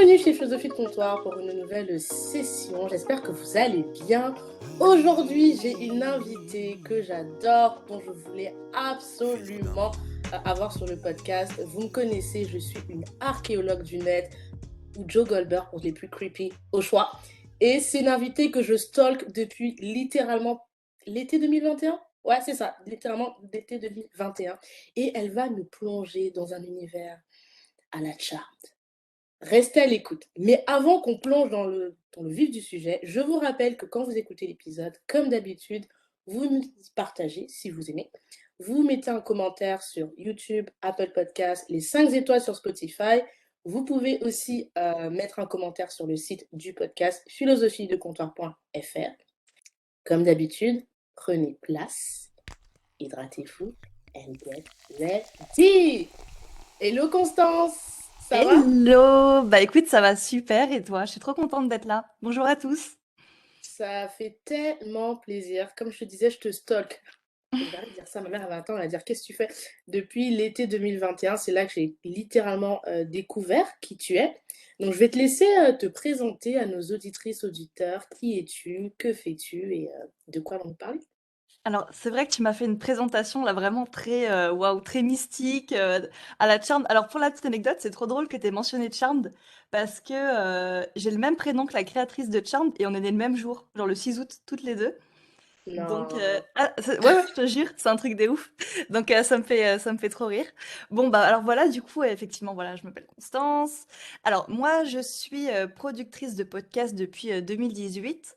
Bienvenue chez Philosophie de Comptoir pour une nouvelle session. J'espère que vous allez bien. Aujourd'hui, j'ai une invitée que j'adore, dont je voulais absolument avoir sur le podcast. Vous me connaissez, je suis une archéologue du net, ou Joe Goldberg pour les plus creepy au choix. Et c'est une invitée que je stalk depuis littéralement l'été 2021. Ouais, c'est ça, littéralement l'été 2021. Et elle va nous plonger dans un univers à la Charmed. Restez à l'écoute. Mais avant qu'on plonge dans le vif du sujet, je vous rappelle que quand vous écoutez l'épisode, comme d'habitude, vous nous partagez si vous aimez. Vous mettez un commentaire sur YouTube, Apple Podcasts, les 5 étoiles sur Spotify. Vous pouvez aussi mettre un commentaire sur le site du podcast philosophiedecomptoir.fr. Comme d'habitude, prenez place, hydratez-vous and get ready. Hello Constance, ça va? Hello! Bah écoute, ça va super et toi? Je suis trop contente d'être là. Bonjour à tous. Ça fait tellement plaisir. Comme je te disais, je te stalk. Je vais arrêter de dire ça. Ma mère elle va attendre, elle va dire qu'est-ce que tu fais? Depuis l'été 2021, c'est là que j'ai littéralement découvert qui tu es. Donc je vais te laisser te présenter à nos auditrices, auditeurs. Qui es-tu? Que fais-tu? Et de quoi on parler? Alors, c'est vrai que tu m'as fait une présentation là vraiment très waouh, très mystique à la Charmed. Alors pour la petite anecdote, c'est trop drôle que tu aies mentionné Charmed parce que j'ai le même prénom que la créatrice de Charmed et on est nés le même jour, genre le 6 août toutes les deux. Donc Non. ouais ouais, je te jure, c'est un truc de ouf. Donc ça me fait trop rire. Bon bah alors voilà, du coup effectivement voilà, je m'appelle Constance. Alors moi je suis productrice de podcast depuis 2018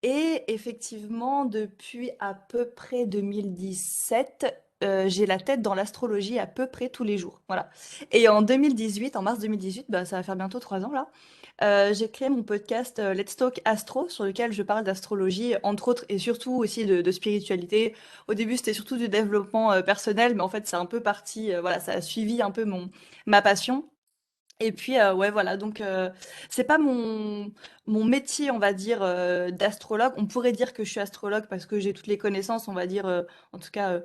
et effectivement depuis à peu près 2017 j'ai la tête dans l'astrologie à peu près tous les jours. Voilà. Et en 2018, en mars 2018, bah, ça va faire bientôt 3 ans là, j'ai créé mon podcast Let's Talk Astro, sur lequel je parle d'astrologie, entre autres, et surtout aussi de spiritualité. Au début, c'était surtout du développement personnel, mais en fait, c'est un peu parti, voilà, ça a suivi un peu ma passion. Et puis, ouais, voilà, donc c'est pas mon métier, on va dire, d'astrologue. On pourrait dire que je suis astrologue parce que j'ai toutes les connaissances, on va dire, en tout cas,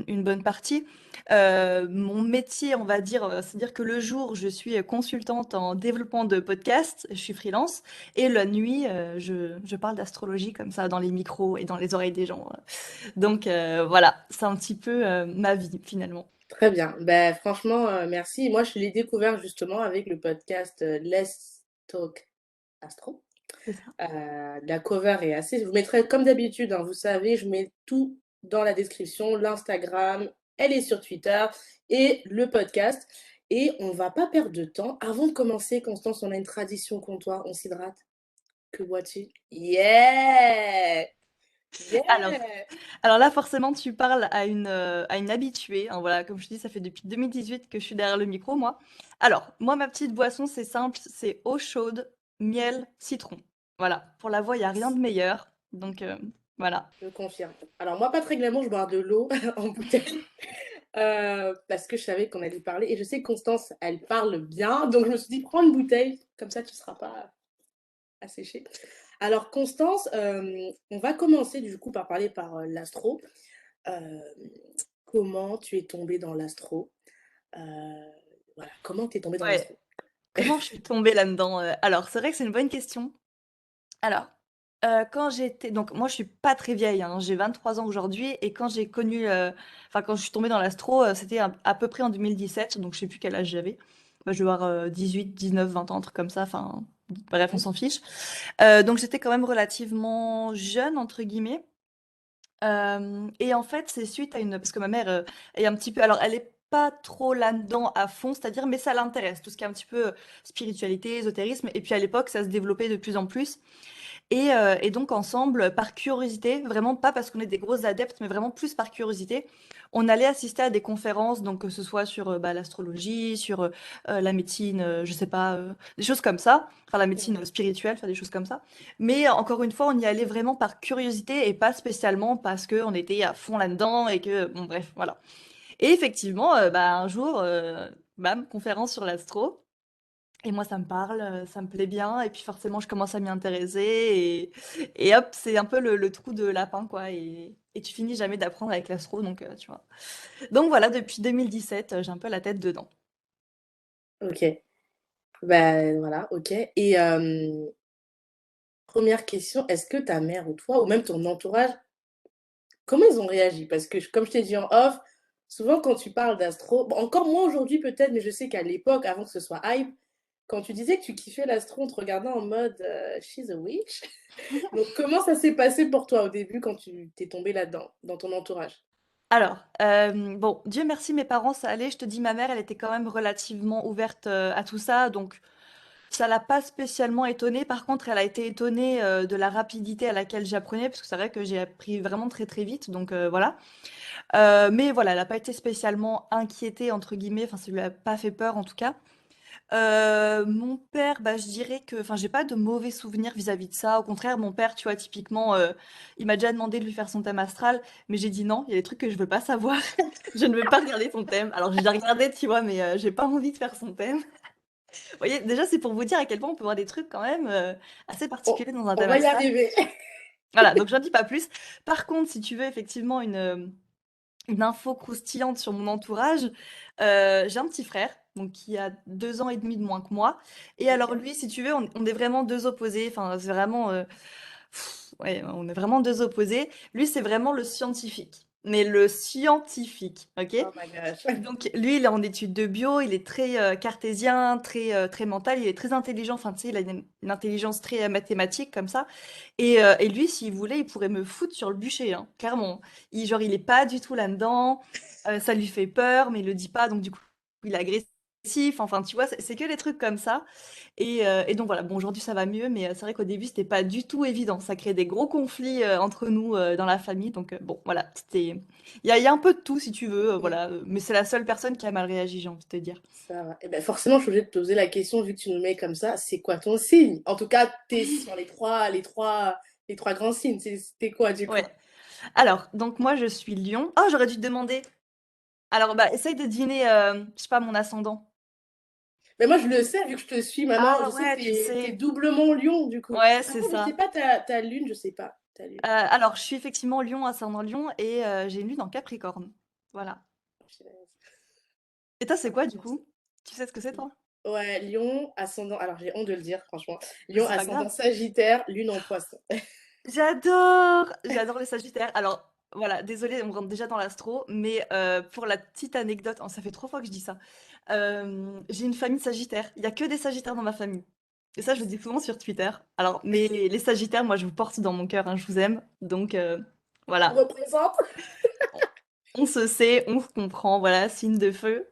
une bonne partie. Mon métier, on va dire, c'est-à-dire que le jour, je suis consultante en développement de podcasts, je suis freelance, et la nuit, je parle d'astrologie comme ça dans les micros et dans les oreilles des gens. Donc voilà, c'est un petit peu ma vie, finalement. Très bien. Ben, franchement, merci. Moi, je l'ai découvert justement avec le podcast Let's Talk Astro. C'est ça. La cover est assez. Je vous mettrai comme d'habitude, hein, vous savez, je mets tout dans la description, l'Instagram, elle est sur Twitter et le podcast. Et on va pas perdre de temps. Avant de commencer, Constance, on a une tradition au comptoir, on s'hydrate. Que bois-tu? Yeah! Alors, Yeah! alors là, forcément, tu parles à une habituée, hein, voilà, comme je dis, ça fait depuis 2018 que je suis derrière le micro, moi. Alors, moi, ma petite boisson, c'est simple, c'est eau chaude, miel, citron. Voilà, pour la voix, il n'y a rien de meilleur. Donc, voilà. Je confirme. Alors moi, pas très glamour, je bois de l'eau en bouteille. Parce que je savais qu'on allait parler. Et je sais que Constance, elle parle bien. Donc je me suis dit, prends une bouteille, comme ça tu ne seras pas asséchée. Alors Constance, on va commencer du coup par parler par l'astro. Euh, Comment tu es tombée dans l'astro? Euh, voilà, comment tu es tombée dans Ouais. l'astro? Comment je suis tombée là-dedans? Alors, c'est vrai que c'est une bonne question. Alors, quand j'étais donc moi je suis pas très vieille, hein, j'ai 23 ans aujourd'hui et quand j'ai connu, enfin quand je suis tombée dans l'astro, c'était à peu près en 2017, donc je sais plus quel âge j'avais. Bah, je vais avoir 18, 19, 20 ans, un truc comme ça, enfin bref, on Mhm. s'en fiche. Donc j'étais quand même relativement «jeune» entre guillemets, hem et en fait, c'est suite à une parce que ma mère, est un petit peu alors elle est pas trop là-dedans à fond, c'est-à-dire mais ça l'intéresse, tout ce qui est un petit peu, spiritualité, ésotérisme et puis à l'époque, ça se développait de plus en plus et donc ensemble, par curiosité, vraiment pas parce qu'on est des grosses adeptes, mais vraiment plus par curiosité, on allait assister à des conférences, donc que ce soit sur bah, l'astrologie, sur la médecine, je sais pas, des choses comme ça, enfin la médecine spirituelle, enfin des choses comme ça. Mais encore une fois, on y allait vraiment par curiosité et pas spécialement parce qu'on était à fond là-dedans et que, bon bref, voilà. Et effectivement, bah, un jour, bam, conférence sur l'astro. Et moi, ça me parle, ça me plaît bien, et puis forcément, je commence à m'y intéresser, et hop, c'est un peu le trou de lapin, quoi, et tu finis jamais d'apprendre avec l'astro, donc tu vois. Donc voilà, depuis 2017, j'ai un peu la tête dedans. Ok. Ben voilà, OK et première question, est-ce que ta mère ou toi ou même ton entourage, comment ils ont réagi? Parce que comme je t'ai dit en off, souvent quand tu parles d'astro, bon encore moins aujourd'hui peut-être, mais je sais qu'à l'époque, avant que ce soit hype, quand tu disais que tu kiffais l'astro, on te regardait en mode, «She's a witch». Donc comment ça s'est passé pour toi au début quand tu t'es tombée là-dedans, dans ton entourage? Alors, bon, Dieu merci, mes parents, ça allait. Je te dis, ma mère, elle était quand même relativement ouverte, à tout ça, donc ça l'a pas spécialement étonnée. Par contre, elle a été étonnée, de la rapidité à laquelle j'apprenais, parce que c'est vrai que j'ai appris vraiment très, très vite, donc voilà. Mais voilà, elle a pas été spécialement «inquiétée» entre guillemets, enfin, ça lui a pas fait peur en tout cas. Mon père, bah, je dirais que enfin, j'ai pas de mauvais souvenirs vis-à-vis de ça. Au contraire, mon père, tu vois, typiquement, il m'a déjà demandé de lui faire son thème astral, mais j'ai dit: «Non, il y a des trucs que je veux pas savoir. Je ne veux pas regarder ton thème». Alors j'ai déjà regardé, tu vois, mais j'ai pas envie de faire son thème. Vous voyez, déjà, c'est pour vous dire à quel point on peut voir des trucs quand même, assez On particuliers dans un on thème va y astral. arriver. Voilà, donc j'en dis pas plus. Par contre, si tu veux effectivement une info croustillante sur mon entourage, j'ai un petit frère, donc qui a 2 ans et demi de moins que moi et alors OK. lui, si tu veux, on est vraiment 2 opposés, enfin, c'est vraiment, ouais, on est vraiment 2 opposés. Lui, c'est vraiment le scientifique, mais le scientifique, OK? Oh my gosh. Donc lui, il est en études de bio, il est très, cartésien, très, très mental, il est très intelligent, enfin, tu sais, il a une intelligence très, mathématique comme ça et lui, s'il voulait, il pourrait me foutre sur le bûcher, hein, clairement. Il est pas du tout là-dedans, ça lui fait peur, mais il le dit pas, donc du coup, il est agressif, enfin, tu vois? C'est que des trucs comme ça et donc voilà, bon, aujourd'hui, ça va mieux, mais c'est vrai qu'au début, c'était pas du tout évident. Ça crée des gros conflits, entre nous, dans la famille, donc bon, voilà, c'était il y a un peu de tout si tu veux, Mmh, voilà, mais c'est la seule personne qui a mal réagi, j'ai envie de te dire. ça va et ben forcément, je suis obligée de te poser la question vu que tu nous mets comme ça, c'est quoi ton signe? En tout cas, tes sur les trois grands signes, c'était quoi du coup? Ouais. Alors, donc moi je suis Lion. Oh, j'aurais dû te demander. Alors, bah, essaye de deviner, je sais pas, mon ascendant. Mais moi, je le sais vu que je te suis maintenant, je Ah sais que ouais, tu tu es sais. doublement lion du coup. Ouais, Par c'est contre, je sais ça. pas ta lune, je sais pas ta lune. Alors je suis effectivement Lion, ascendant Lion et j'ai une lune en Capricorne. Voilà. Et toi, c'est Ça quoi du m'intéresse. coup? Tu sais ce que c'est toi? Ouais, lion, ascendant alors j'ai honte de le dire franchement. Lion, C'est pas ascendant grave. sagittaire, lune en poisson. J'adore les sagittaires. Alors voilà, désolée, on rentre déjà dans l'astro, mais pour la petite anecdote, oh, ça fait 3 fois que je dis ça. J'ai une famille sagittaire. Il y a que des sagittaires dans ma famille et ça, je le dis souvent sur Twitter. Alors mais les sagittaires, moi, je vous porte dans mon cœur, hein, je vous aime, donc On voilà. représente? On on se sait, on se comprend, voilà, signe de feu,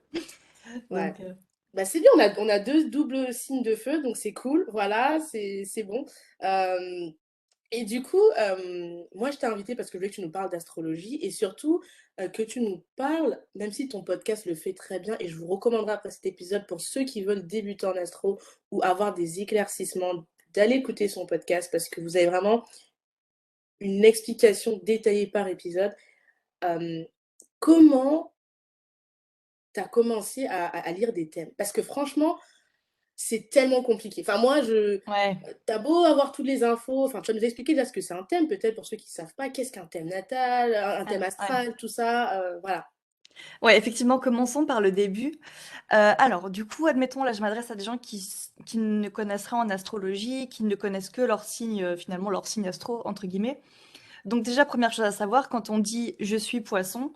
Ouais. donc Bah, c'est bien, on a 2 doubles signes de feu, donc c'est cool, voilà, c'est bon. Hem Et du coup, moi, je t'ai invitée parce que je voulais que tu nous parles d'astrologie et surtout, que tu nous parles, même si ton podcast le fait très bien et je vous recommanderais après cet épisode pour ceux qui veulent débuter en astro ou avoir des éclaircissements, d'aller écouter son podcast parce que vous avez vraiment une explication détaillée par épisode. Hem, Comment tu as commencé à lire des thèmes? Parce que franchement, c'est tellement compliqué. Enfin moi ouais, tu beau avoir toutes les infos, enfin tu vas nous expliquer déjà ce que c'est un thème peut-être pour ceux qui savent pas. Qu'est-ce qu'un thème natal, un thème ouais. astral, tout ça, voilà. Ouais, effectivement, commençons par le début. Alors, du coup, admettons, là, je m'adresse à des gens qui ne connaissent rien en astrologie, qui ne connaissent que leur signe, finalement, leur signe astro, entre guillemets. Donc, déjà, première chose à savoir, quand on dit je suis poisson,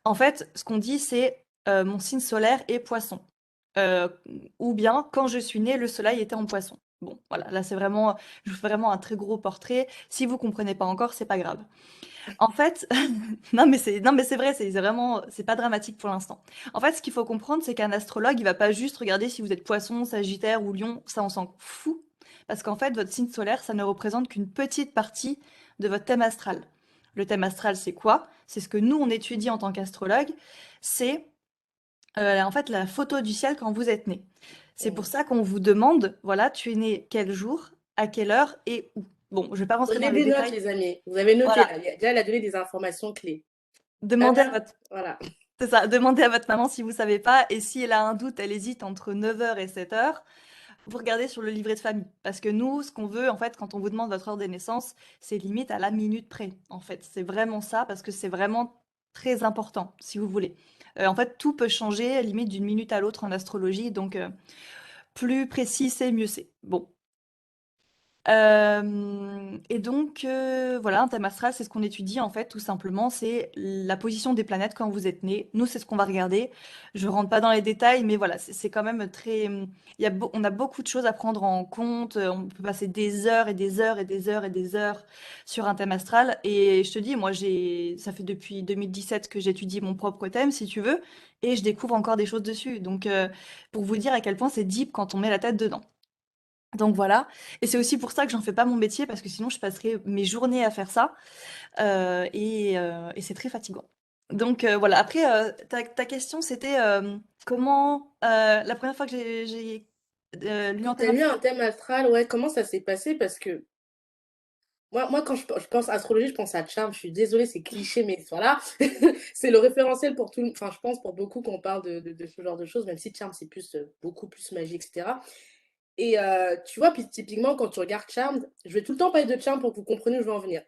en fait, ce qu'on dit, c'est mon signe solaire est poisson. Euh, ou bien, quand je suis née, le soleil était en poisson. Bon, voilà, là, c'est vraiment, je vous fais vraiment un très gros portrait. Si vous comprenez pas encore, c'est pas grave. En fait, non mais c'est vrai, c'est vraiment c'est pas dramatique pour l'instant. En fait, ce qu'il faut comprendre, c'est qu'un astrologue, il va pas juste regarder si vous êtes Poisson, Sagittaire ou Lion, ça on s'en fout parce qu'en fait, votre signe solaire, ça ne représente qu'une petite partie de votre thème astral. Le thème astral, c'est quoi? C'est ce que nous on étudie en tant qu'astrologue, c'est en fait la photo du ciel quand vous êtes né. C'est pour Mmh. ça qu'on vous demande, voilà, tu es né quel jour, à quelle heure et où. Bon, je vais pas rentrer dans Prenez les des notes détails. les amis, vous avez noté Voilà, là, déjà elle a donné des informations clés. demandez à Hein, votre voilà. C'est ça, demandez à votre maman si vous savez pas et si elle a un doute, elle hésite entre 9 heures et 7 heures, vous regardez sur le livret de famille. Parce que nous, ce qu'on veut, en fait, quand on vous demande votre heure de naissance, c'est limite à la minute près, en fait. C'est vraiment ça, parce que c'est vraiment très important, si vous voulez. En fait, tout peut changer, limite d'une minute à l'autre en astrologie, donc plus précis c'est, mieux c'est. Bon. Et donc, voilà, un thème astral, c'est ce qu'on étudie en fait, tout simplement. C'est la position des planètes quand vous êtes né. Nous, c'est ce qu'on va regarder. Je rentre pas dans les détails, mais voilà, c'est quand même très. On a beaucoup de choses à prendre en compte. On peut passer des heures et des heures et des heures et des heures sur un thème astral. Et je te dis, moi, ça fait depuis 2017 que j'étudie mon propre thème, si tu veux, et je découvre encore des choses dessus. Donc, pour vous dire à quel point c'est deep quand on met la tête dedans. Donc voilà, et c'est aussi pour ça que j'en fais pas mon métier parce que sinon je passerais mes journées à faire ça, et c'est très fatigant. Donc voilà, après ta question c'était, comment, la première fois que j'ai, lu Quand un tu thème as eu astral? un thème astral, ouais, comment ça s'est passé? Parce que moi quand je pense astrologie, je pense à charme. Je suis désolée, c'est cliché, mais voilà, c'est le référentiel pour tout, enfin, je pense pour beaucoup quand on parle de ce genre de choses, même si charme, c'est plus, beaucoup plus magie, etc. Et tu vois, puis typiquement, quand tu regardes Charmed, je vais tout le temps parler de Charmed pour que vous compreniez où je veux en venir.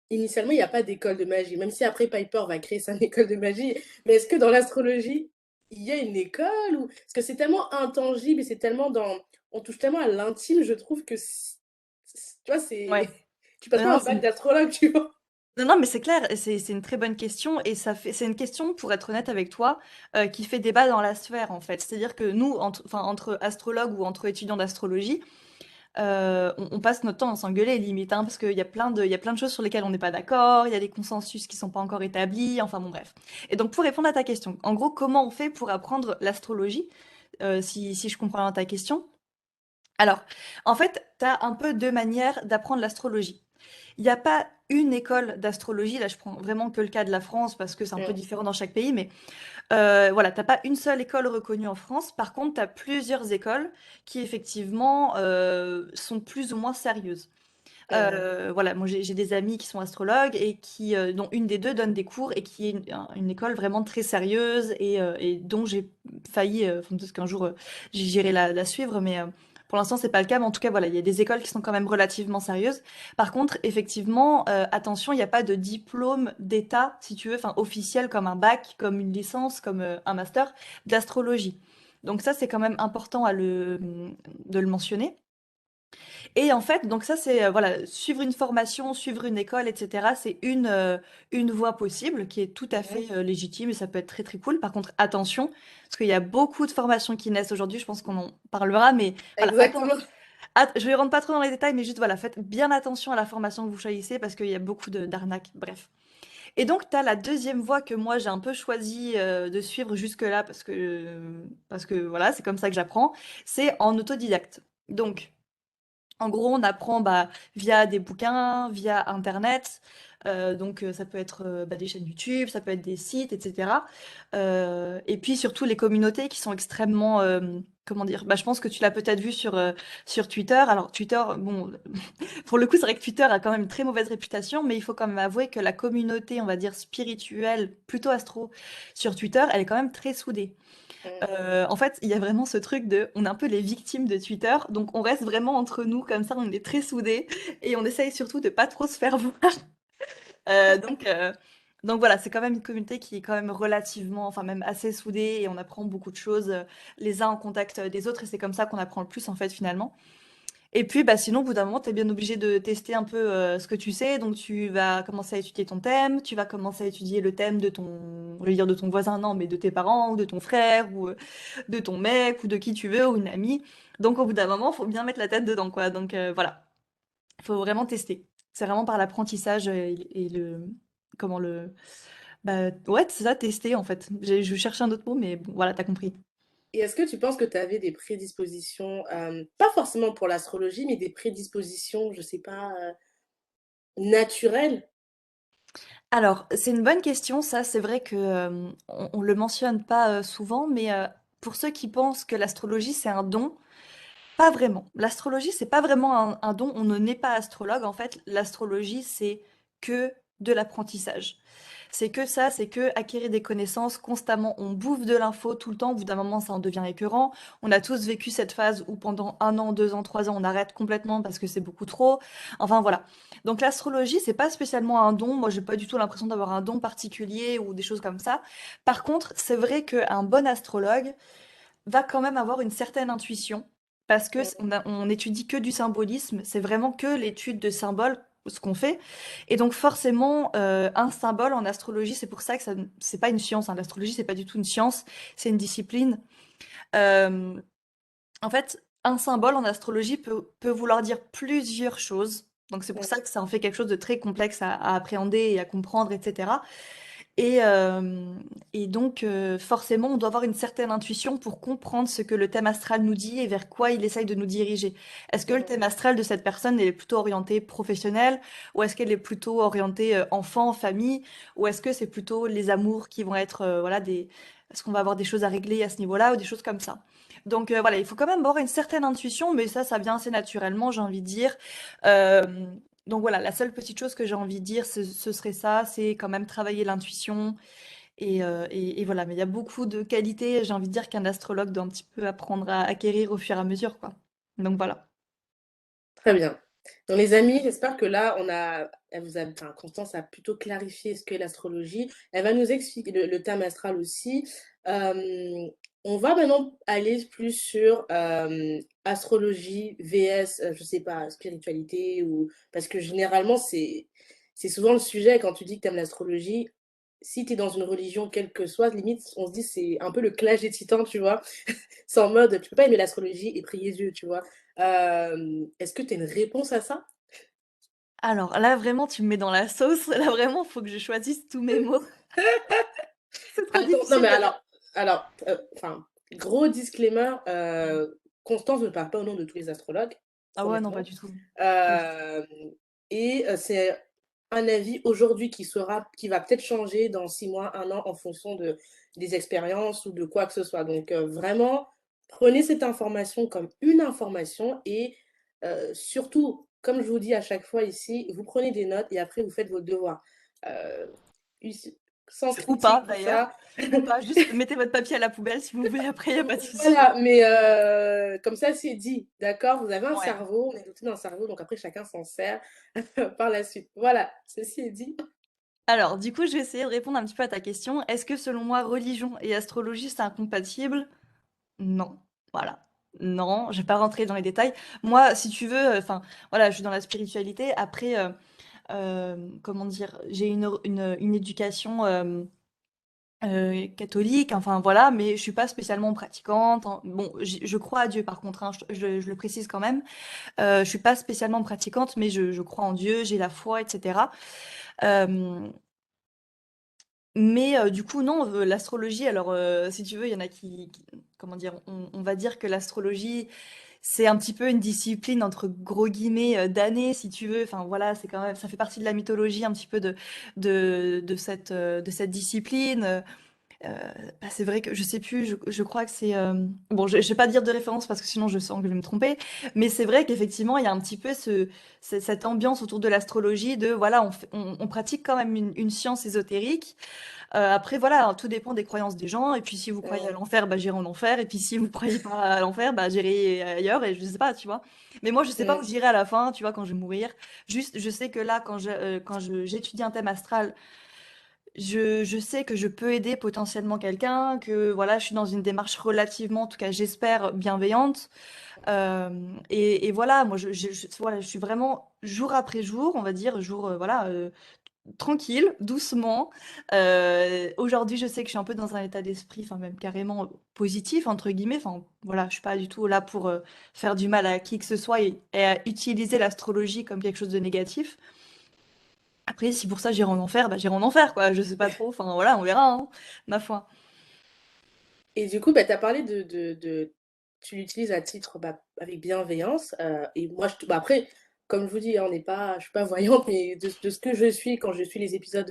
Initialement, il n'y a pas d'école de magie, même si après Piper va créer son école de magie. Mais est-ce que dans l'astrologie, il y a une école ou... Parce que c'est tellement intangible et c'est tellement dans... On touche tellement à l'intime, je trouve que... Tu vois, c'est... Ouais. Tu passes Non, pas non, un bac d'astrologue, tu vois. non, non, mais c'est clair, et c'est une très bonne question, et c'est une question, pour être honnête avec toi, qui fait débat dans la sphère, en fait. C'est-à-dire que nous, enfin, entre astrologues ou entre étudiants d'astrologie, on passe notre temps à s'engueuler limite, hein, parce il y a plein de choses sur lesquelles on n'est pas d'accord, il y a des consensus qui sont pas encore établis, enfin bon bref. Et donc pour répondre à ta question, en gros, comment on fait pour apprendre l'astrologie, si je comprends bien ta question? Alors, en fait, tu as un peu deux manières d'apprendre l'astrologie. Il n'y a pas une école d'astrologie, là je prends vraiment que le cas de la France parce que c'est un peu Mm. différent dans chaque pays, mais voilà, t'as pas une seule école reconnue en France. Par contre, tu as plusieurs écoles qui effectivement sont plus ou moins sérieuses. Mhm. Voilà, moi j'ai des amis qui sont astrologues et dont une des deux donne des cours et qui est une école vraiment très sérieuse et dont j'ai failli, enfin, peut-être qu'un jour j'irai la suivre, mais pour l'instant c'est pas le cas. Mais en tout cas, voilà, il y a des écoles qui sont quand même relativement sérieuses. Par contre, effectivement, attention, il n'y a pas de diplôme d'État, si tu veux, enfin officiel comme un bac, comme une licence, comme un master d'astrologie. Donc ça, c'est quand même important de le mentionner. Et en fait, donc ça c'est voilà, suivre une formation, suivre une école, etc. C'est une voie possible qui est tout à Mhm. fait légitime et ça peut être très très cool. Par contre, attention, parce qu'il y a beaucoup de formations qui naissent aujourd'hui. Je pense qu'on en parlera, mais voilà, attends, Exactement. je vais rentrer pas trop dans les détails, mais juste voilà, faites bien attention à la formation que vous choisissez parce qu'il y a beaucoup d'arnaques. Bref. Et donc, tu as la deuxième voie que moi j'ai un peu choisi de suivre jusque-là parce que voilà, c'est comme ça que j'apprends. C'est en autodidacte. Donc, en gros, on apprend bah, via des bouquins, via Internet. Donc, ça peut être bah, des chaînes YouTube, ça peut être des sites, etc. Et puis surtout les communautés qui sont extrêmement, comment dire, bah, je pense que tu l'as peut-être vu sur Twitter. Alors, Twitter, bon, pour le coup, c'est vrai que Twitter a quand même une très mauvaise réputation, mais il faut quand même avouer que la communauté, on va dire spirituelle, plutôt astro, sur Twitter, elle est quand même très soudée. Mm. En fait, il y a vraiment ce truc de, on est un peu les victimes de Twitter, donc on reste vraiment entre nous comme ça, on est très soudés et on essaye surtout de pas trop se faire voir. Euh, donc, euh, donc voilà, c'est quand même une communauté qui est quand même relativement, enfin même assez soudée et on apprend beaucoup de choses les uns en contact des autres et c'est comme ça qu'on apprend le plus en fait finalement. Et puis, bah, sinon, au bout d'un moment, tu es bien obligé de tester un peu ce que tu sais. Donc, tu vas commencer à étudier ton thème, tu vas commencer à étudier le thème de je vais dire de ton voisin, non, mais de tes parents, ou de ton frère, ou de ton mec, ou de qui tu veux, ou une amie. Donc, au bout d'un moment, faut bien mettre la tête dedans, quoi. Donc, voilà, il faut vraiment tester. C'est vraiment par l'apprentissage et comment le. Bah, ouais, c'est ça, tester, en fait. Je cherchais un autre mot, mais bon, voilà, t'as compris. Et est-ce que tu penses que tu avais des prédispositions, pas forcément pour l'astrologie, mais des prédispositions, je sais pas, naturelles? Alors, c'est une bonne question, ça. C'est vrai que on le mentionne pas souvent, mais pour ceux qui pensent que l'astrologie c'est un don, pas vraiment. L'astrologie c'est pas vraiment un don. On ne naît pas astrologue. En fait, l'astrologie c'est que de l'apprentissage. C'est que ça, c'est que acquérir des connaissances constamment. On bouffe de l'info tout le temps. Au bout d'un moment, ça en devient écœurant. On a tous vécu cette phase où pendant un an, 2 ans, 3 ans, on arrête complètement parce que c'est beaucoup trop. Enfin voilà. Donc l'astrologie, c'est pas spécialement un don. Moi, j'ai pas du tout l'impression d'avoir un don particulier ou des choses comme ça. Par contre, c'est vrai qu'un bon astrologue va quand même avoir une certaine intuition parce que Mm. on étudie que du symbolisme, c'est vraiment que l'étude de symboles ce qu'on fait. Et donc forcément, un symbole en astrologie, c'est pour ça que c'est pas une science, hein. L'astrologie, c'est pas du tout une science, c'est une discipline. Euh, En fait, un symbole en astrologie peut vouloir dire plusieurs choses. Donc c'est pour ça Mm. que ça en fait quelque chose de très complexe à appréhender et à comprendre, etc. Et, donc, forcément, on doit avoir une certaine intuition pour comprendre ce que le thème astral nous dit et vers quoi il essaye de nous diriger. Est-ce que le Mm. thème astral de cette personne est plutôt orienté professionnel, ou est-ce qu'elle est plutôt orientée enfant, famille, ou est-ce que c'est plutôt les amours qui vont être, voilà, est-ce qu'on va avoir des choses à régler à ce niveau-là, ou des choses comme ça. Donc voilà, il faut quand même avoir une certaine intuition, mais ça vient assez naturellement, j'ai envie de dire. Euh, donc voilà, la seule petite chose que j'ai envie de dire, ce serait ça, c'est quand même travailler l'intuition. Et voilà, mais il y a beaucoup de qualités, j'ai envie de dire, qu'un astrologue doit un petit peu apprendre à acquérir au fur et à mesure, quoi. Donc voilà. Très bien. Donc les amis, j'espère que là, elle vous a, enfin, Constance a plutôt clarifié ce qu'est l'astrologie. Elle va nous expliquer le thème astral aussi. Euh, on va maintenant aller plus sur astrologie, VS, je sais pas, spiritualité, ou parce que généralement, c'est souvent le sujet quand tu dis que tu aimes l'astrologie. Si tu es dans une religion, quelle que soit, limite, on se dit c'est un peu le clash des titans, tu vois. C'est en mode, tu peux pas aimer l'astrologie et prier Dieu, tu vois. Est-ce que tu as une réponse à ça? Alors là, vraiment, tu me mets dans la sauce. Là, vraiment, faut que je choisisse tous mes mots. C'est trop Attends, non difficile mais de dire. enfin, gros disclaimer, Constance ne parle pas au nom de tous les astrologues, Ah ouais, non, pas honnêtement. du tout. Pas du tout. Hem et c'est un avis aujourd'hui qui va peut-être changer dans 6 mois, 1 an en fonction des expériences ou de quoi que ce soit. Donc vraiment, prenez cette information comme une information et surtout, comme je vous dis à chaque fois ici, vous prenez des notes et après vous faites vos devoirs. Heu, us Sans Ou pas, critique, tout d'ailleurs. ça. Ou pas, juste mettez votre papier à la poubelle si vous voulez, après, il n'y a pas de souci. Voilà, mais comme ça, c'est dit, d'accord? Vous avez un Ouais. cerveau, on est doté d'un cerveau, donc après chacun s'en sert par la suite. Voilà, ceci est dit. Alors, du coup, je vais essayer de répondre un petit peu à ta question. Est-ce que selon moi, religion et astrologie, c'est incompatible? Non, voilà. Non, je vais pas rentrer dans les détails. Moi, si tu veux, enfin, voilà, je suis dans la spiritualité. Après, comment dire, j'ai une éducation catholique, enfin voilà, mais je suis pas spécialement pratiquante. Bon, je crois à Dieu par contre, hein, je le précise quand même. Je suis pas spécialement pratiquante, mais je crois en Dieu, j'ai la foi, etc. Euh, mais du coup, non, l'astrologie, alors si tu veux, il y en a comment dire, on va dire que l'astrologie, c'est un petit peu une discipline entre gros guillemets d'années, si tu veux. Enfin voilà, c'est quand même, ça fait partie de la mythologie un petit peu de cette discipline. Bah, c'est vrai que je sais plus, je crois que c'est bon, je vais pas dire de référence parce que sinon je sens que je vais me tromper, mais c'est vrai qu'effectivement il y a un petit peu cette ambiance autour de l'astrologie de voilà, on pratique quand même une science ésotérique. Après, voilà, tout dépend des croyances des gens. Et puis, si vous croyez à Mmh, l'enfer, bah, j'irai en enfer. Et puis, si vous croyez pas à l'enfer, bah, j'irai ailleurs. Et je sais pas, tu vois. Mais moi, je sais pas où mmh, j'irai à la fin, tu vois, quand je vais mourir. Juste, je sais que là, j'étudie un thème astral, je sais que je peux aider potentiellement quelqu'un, que voilà, je suis dans une démarche relativement, en tout cas, j'espère, bienveillante. Et voilà, moi, voilà, je suis vraiment jour après jour, on va dire, jour, voilà, tranquille, doucement. Aujourd'hui, je sais que je suis un peu dans un état d'esprit, enfin même carrément positif, entre guillemets. Enfin voilà, je suis pas du tout là pour faire du mal à qui que ce soit et à utiliser l'astrologie comme quelque chose de négatif. Après, si pour ça j'irai en enfer, bah j'irai en enfer, quoi. Je sais pas trop, enfin voilà, on verra, hein, ma foi. et du coup, bah, tu as parlé de tu l'utilises à titre, bah, avec bienveillance, et moi après, comme je vous dis, hein, je suis pas voyante, mais de ce que je suis quand je suis les épisodes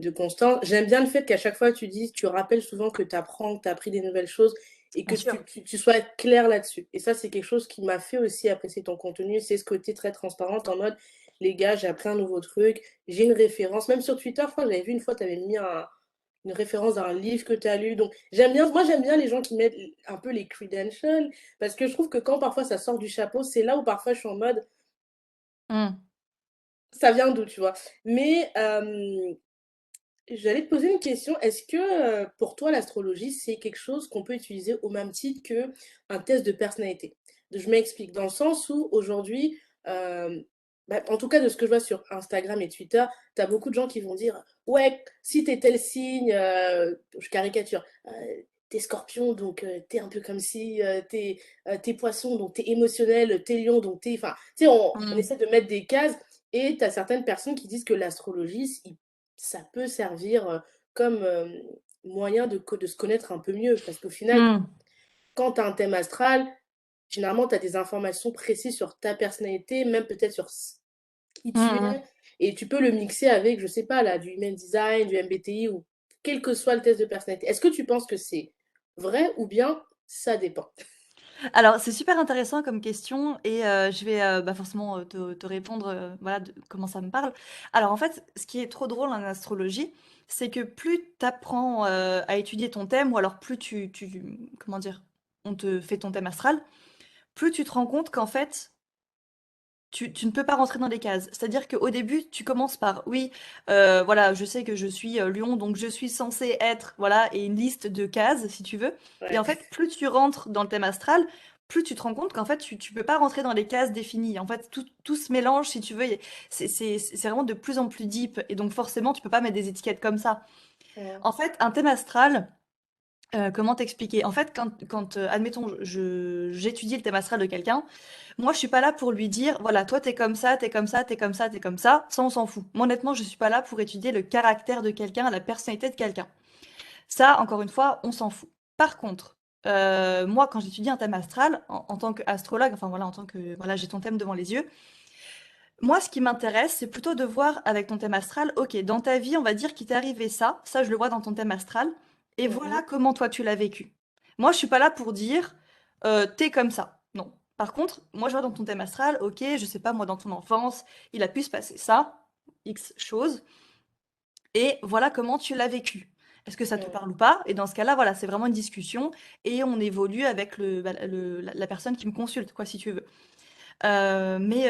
de Constance, j'aime bien le fait qu'à chaque fois tu rappelles souvent que tu apprends, que tu as appris des nouvelles choses et Bien que sûr. tu sois clair là-dessus. Et ça, c'est quelque chose qui m'a fait aussi apprécier ton contenu, c'est ce côté très transparent en mode: «Les gars, j'ai appris un nouveau truc, j'ai une référence». Même sur Twitter, je crois que j'avais vu une fois, tu avais mis une référence à un livre que tu as lu. Donc, j'aime bien les gens qui mettent un peu les credentials, parce que je trouve que quand parfois ça sort du chapeau, c'est là où parfois je suis en mode, Hmm. ça vient d'où, tu vois? Mais J'allais te poser une question. Est-ce que pour toi, l'astrologie, c'est quelque chose qu'on peut utiliser au même titre que un test de personnalité? Je m'explique, dans le sens où aujourd'hui, euh, en tout cas de ce que je vois sur Instagram et Twitter, tu as beaucoup de gens qui vont dire, ouais, si t'es tel signe, je caricature, t'es scorpion, donc t'es un peu comme si, t'es poisson, donc t'es émotionnel, t'es lion, donc t'es... Enfin, tu sais, on Hmm. essaie de mettre des cases, et tu as certaines personnes qui disent que l'astrologie, ça peut servir comme moyen de se connaître un peu mieux. Parce qu'au final, Hmm. quand tu as un thème astral, généralement, tu as des informations précises sur ta personnalité, même peut-être sur qui tu Hmm. es. Et tu peux le mixer avec, je sais pas, là, du human design, du MBTI, ou quel que soit le test de personnalité. Est-ce que tu penses que c'est vrai ou bien ça dépend? Alors, c'est super intéressant comme question et je vais bah, forcément te répondre voilà, de comment ça me parle. Alors, en fait, ce qui est trop drôle en astrologie, c'est que plus tu apprends à étudier ton thème, ou alors plus comment dire, on te fait ton thème astral, plus tu te rends compte qu'en fait, tu ne peux pas rentrer dans les cases. C'est-à-dire qu'au début, tu commences par, oui, voilà, je sais que je suis lion, donc je suis censée être, voilà, et une liste de cases, si tu veux. Et Ouais. en fait, plus tu rentres dans le thème astral, plus tu te rends compte qu'en fait, tu peux pas rentrer dans les cases définies. En fait, tout se mélange, si tu veux. C'est vraiment de plus en plus deep. Et donc, forcément, tu peux pas mettre des étiquettes comme ça. Ouais. En fait, un thème astral, comment t'expliquer? En fait, admettons, j'étudie le thème astral de quelqu'un, moi, je suis pas là pour lui dire, voilà, toi, t'es comme ça, t'es comme ça, t'es comme ça, t'es comme ça. On s'en fout. Moi, honnêtement, je suis pas là pour étudier le caractère de quelqu'un, la personnalité de quelqu'un. Ça, encore une fois, on s'en fout. Par contre, moi, quand j'étudie un thème astral, en tant qu'astrologue, enfin voilà, en tant que, voilà, j'ai ton thème devant les yeux, moi, ce qui m'intéresse, c'est plutôt de voir avec ton thème astral, ok, dans ta vie, on va dire qu'il t'est arrivé ça, je le vois dans ton thème astral, et voilà Mhm. comment toi tu l'as vécu. Moi, je suis pas là pour dire, t'es comme ça. Non. Par contre, moi, je vois dans ton thème astral, ok, je sais pas, moi, dans ton enfance, il a pu se passer ça, X choses, et voilà comment tu l'as vécu. Est-ce que ça te Ouais. parle ou pas? Et dans ce cas-là, voilà, c'est vraiment une discussion, et on évolue avec la personne qui me consulte, quoi, si tu veux. Mais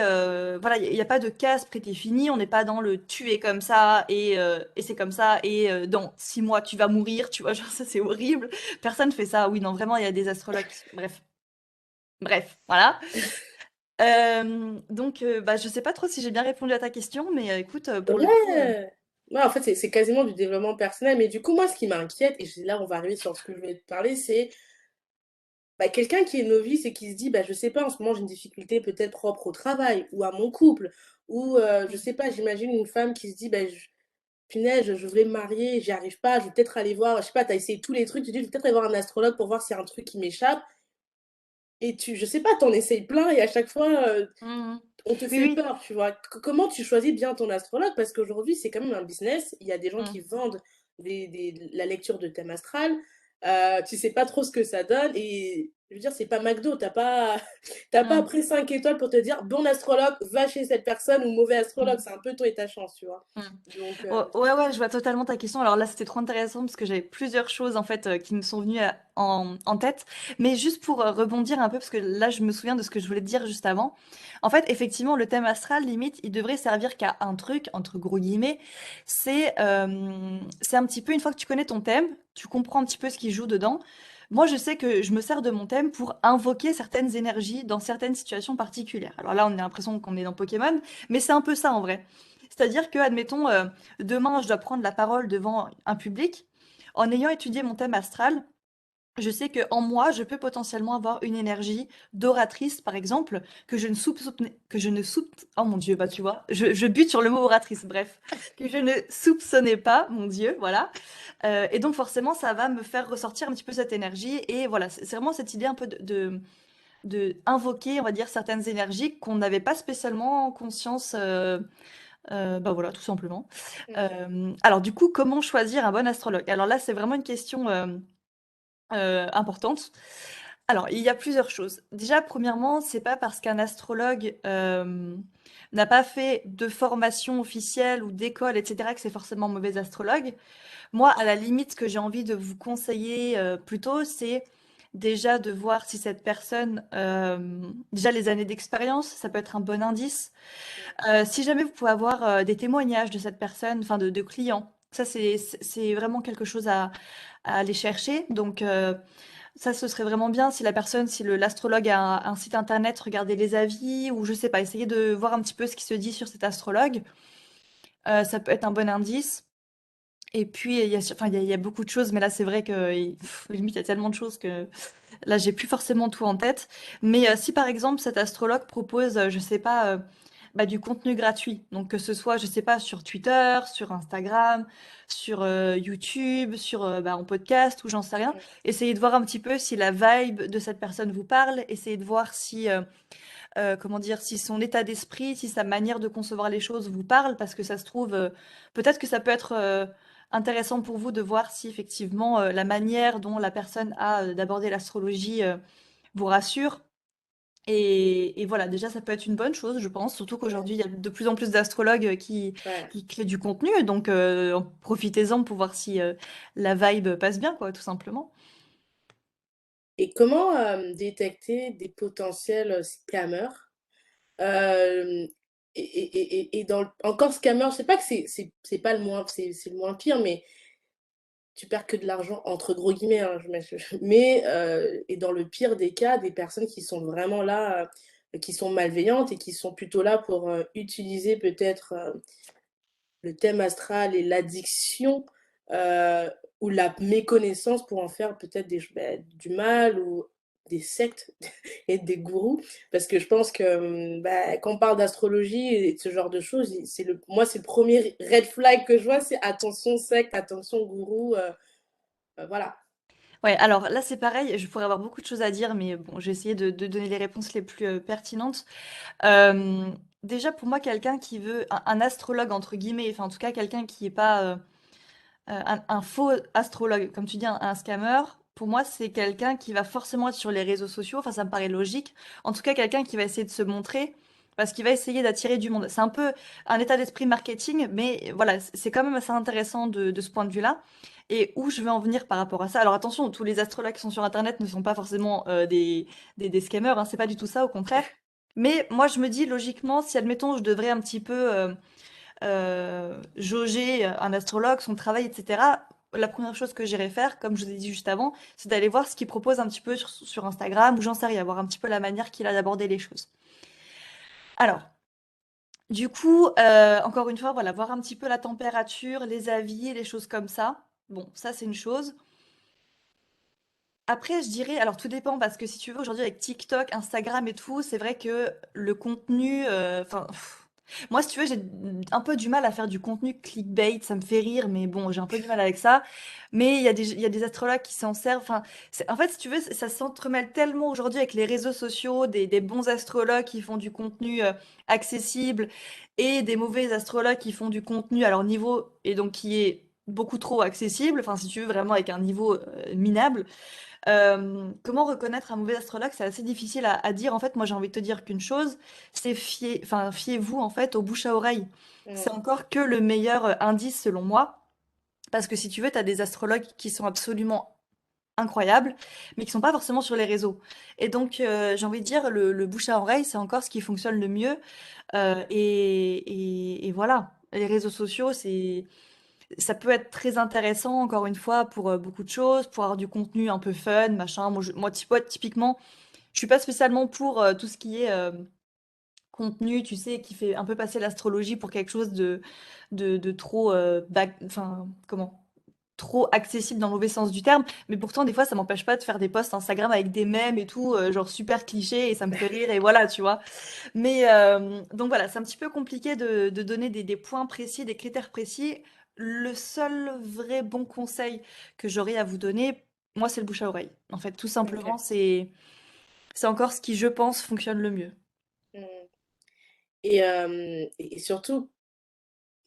voilà, il y a pas de case prédéfinie, on n'est pas dans le «tu es comme ça et c'est comme ça et dans 6 mois tu vas mourir», tu vois? Genre ça c'est horrible. Personne fait ça. Oui, non, vraiment, il y a des astrologues qui bref, voilà. Donc bah, je sais pas trop si j'ai bien répondu à ta question, mais écoute, pour le coup, Ouais. Ouais, en fait, c'est quasiment du développement personnel. Mais du coup, moi, ce qui m'inquiète, et là, on va arriver sur ce que je voulais te parler, c'est quelqu'un qui est novice et qui se dit, je sais pas, en ce moment, j'ai une difficulté peut-être propre au travail ou à mon couple. Ou, je sais pas, j'imagine une femme qui se dit, punaise, je voulais me marier, j'y arrive pas, je vais peut-être aller voir, je sais pas, t'as essayé tous les trucs, tu dis, je vais peut-être aller voir un astrologue pour voir s'il y a un truc qui m'échappe. Et je sais pas, t'en essayes plein et à chaque fois, mmh. on te Oui, fait oui. peur, tu vois. Comment tu choisis bien ton astrologue? Parce qu'aujourd'hui, c'est quand même un business. Il y a des gens Mmh. qui vendent la lecture de thème astral. Tu sais pas trop ce que ça donne. Et je veux dire, c'est pas McDo. T'as pas Mmh. après 5 étoiles pour te dire bon astrologue, va chez cette personne ou mauvais astrologue. Mmh. C'est un peu toi et ta chance, tu vois. Mmh. Donc, Ouais, ouais, je vois totalement ta question. Alors là, c'était trop intéressant parce que j'avais plusieurs choses en fait qui me sont venues en tête. Mais juste pour rebondir un peu, parce que là, je me souviens de ce que je voulais te dire juste avant. En fait, effectivement, le thème astral, limite, il devrait servir qu'à un truc, entre gros guillemets. C'est un petit peu, une fois que tu connais ton thème, tu comprends un petit peu ce qui joue dedans. Moi, je sais que je me sers de mon thème pour invoquer certaines énergies dans certaines situations particulières. Alors là, on a l'impression qu'on est dans Pokémon, mais c'est un peu ça en vrai. C'est-à-dire que, admettons, demain, je dois prendre la parole devant un public. En ayant étudié mon thème astral, je sais que en moi, je peux potentiellement avoir une énergie d'oratrice, par exemple, que je ne oh mon Dieu, bah tu vois, je bute sur le mot oratrice, bref, que je ne soupçonnais pas, mon Dieu, voilà. Et donc forcément, ça va me faire ressortir un petit peu cette énergie. Et voilà, c'est vraiment cette idée un peu de invoquer, on va dire, certaines énergies qu'on n'avait pas spécialement conscience. Bah voilà, tout simplement. ok. Alors du coup, comment choisir un bon astrologue? Alors là, c'est vraiment une question importante. Alors, il y a plusieurs choses. Déjà, premièrement, c'est pas parce qu'un astrologue n'a pas fait de formation officielle ou d'école, etc., que c'est forcément un mauvais astrologue. Moi, à la limite, ce que j'ai envie de vous conseiller plutôt, c'est déjà de voir si cette personne, déjà les années d'expérience, ça peut être un bon indice. Si jamais vous pouvez avoir des témoignages de cette personne, enfin de clients, Ça, c'est vraiment quelque chose à aller chercher. Donc, ça, ce serait vraiment bien si la personne, si l'astrologue a un site internet, regarder les avis ou je sais pas, essayer de voir un petit peu ce qui se dit sur cet astrologue. Ça peut être un bon indice. Et puis, il y a beaucoup de choses, mais là, c'est vrai que limite, il y a tellement de choses que là, j'ai plus forcément tout en tête. Mais si par exemple, cet astrologue propose, je sais pas, bah, du contenu gratuit, donc que ce soit, je sais pas, sur Twitter, sur Instagram, sur YouTube, sur bah, en podcast ou j'en sais rien, essayez de voir un petit peu si la vibe de cette personne vous parle, essayez de voir si, comment dire, si son état d'esprit, si sa manière de concevoir les choses vous parle, parce que ça se trouve, peut-être que ça peut être intéressant pour vous de voir si effectivement la manière dont la personne a d'aborder l'astrologie vous rassure. Et voilà, déjà, ça peut être une bonne chose, je pense, surtout Ouais, qu'aujourd'hui, il y a de plus en plus d'astrologues ouais. qui créent du contenu, donc profitez-en pour voir si la vibe passe bien, quoi, tout simplement. Et comment, détecter des potentiels, scammers? Hem et dans le encore scammer, je sais pas que c'est pas le moins c'est le moins pire, mais tu perds que de l'argent entre gros guillemets, hein, je mets mais et dans le pire des cas, des personnes qui sont vraiment là, qui sont malveillantes et qui sont plutôt là pour, utiliser peut-être, le thème astral et l'addiction, heu, ou la méconnaissance pour en faire peut-être du mal ou des sectes et des gourous. Parce que je pense que, bah, quand on parle d'astrologie et de ce genre de choses, c'est le premier red flag que je vois, c'est attention secte, attention gourou, voilà. Ouais, alors là, c'est pareil, je pourrais avoir beaucoup de choses à dire, mais bon, je vais essayer de donner les réponses les plus pertinentes. Déjà, pour moi, quelqu'un qui veut un astrologue, entre guillemets, enfin, en tout cas, quelqu'un qui est pas un faux astrologue, comme tu dis, un scammer, pour moi, c'est quelqu'un qui va forcément être sur les réseaux sociaux. Enfin, ça me paraît logique. En tout cas, quelqu'un qui va essayer de se montrer parce qu'il va essayer d'attirer du monde. C'est un peu un état d'esprit marketing, mais voilà, c'est quand même assez intéressant de ce point de vue-là. Et où je veux en venir par rapport à ça. Alors attention, tous les astrologues qui sont sur Internet ne sont pas forcément des scammers, hein, c'est pas du tout ça, au contraire. Mais moi, je me dis logiquement, si admettons, je devrais un petit peu jauger un astrologue, son travail, etc. La première chose que j'irai faire, comme je vous ai dit juste avant, c'est d'aller voir ce qu'il propose un petit peu sur Instagram ou j'en sais rien, voir un petit peu la manière qu'il a d'aborder les choses. Alors, du coup, encore une fois, voilà, voir un petit peu la température, les avis, les choses comme ça. Bon, ça c'est une chose. Après, je dirais, alors tout dépend parce que si tu veux, aujourd'hui avec TikTok, Instagram et tout, c'est vrai que le contenu, enfin, moi, si tu veux, j'ai un peu du mal à faire du contenu clickbait, ça me fait rire, mais bon, j'ai un peu du mal avec ça. Mais il y a des astrologues qui s'en servent. Enfin, en fait, si tu veux, ça s'entremêle tellement aujourd'hui avec les réseaux sociaux, des bons astrologues qui font du contenu accessible et des mauvais astrologues qui font du contenu à leur niveau et donc qui est beaucoup trop accessible. Enfin, si tu veux, vraiment avec un niveau minable. Comment reconnaître un mauvais astrologue? C'est assez difficile à dire. En fait, moi, j'ai envie de te dire qu'une chose, c'est enfin, fiez-vous en fait au bouche à oreille. C'est Mmh, encore que le meilleur indice selon moi. Parce que si tu veux, tu as des astrologues qui sont absolument incroyables, mais qui sont pas forcément sur les réseaux. Et donc, j'ai envie de dire, le bouche à oreille, c'est encore ce qui fonctionne le mieux. Et voilà. Les réseaux sociaux, ça peut être très intéressant, encore une fois, pour beaucoup de choses, pour avoir du contenu un peu fun, machin. Moi, typiquement, je suis pas spécialement pour tout ce qui est contenu, tu sais, qui fait un peu passer l'astrologie pour quelque chose de trop, enfin, comment? Trop accessible dans le mauvais sens du terme. Mais pourtant, des fois, ça m'empêche pas de faire des posts Instagram avec des mèmes et tout, genre super cliché, et ça me fait rire, et voilà, tu vois. Mais donc voilà, c'est un petit peu compliqué de donner des points précis, des critères précis. Le seul vrai bon conseil que j'aurais à vous donner, moi, c'est le bouche à oreille. En fait, tout simplement, OK. c'est encore ce qui, je pense, fonctionne le mieux. Mmh et surtout,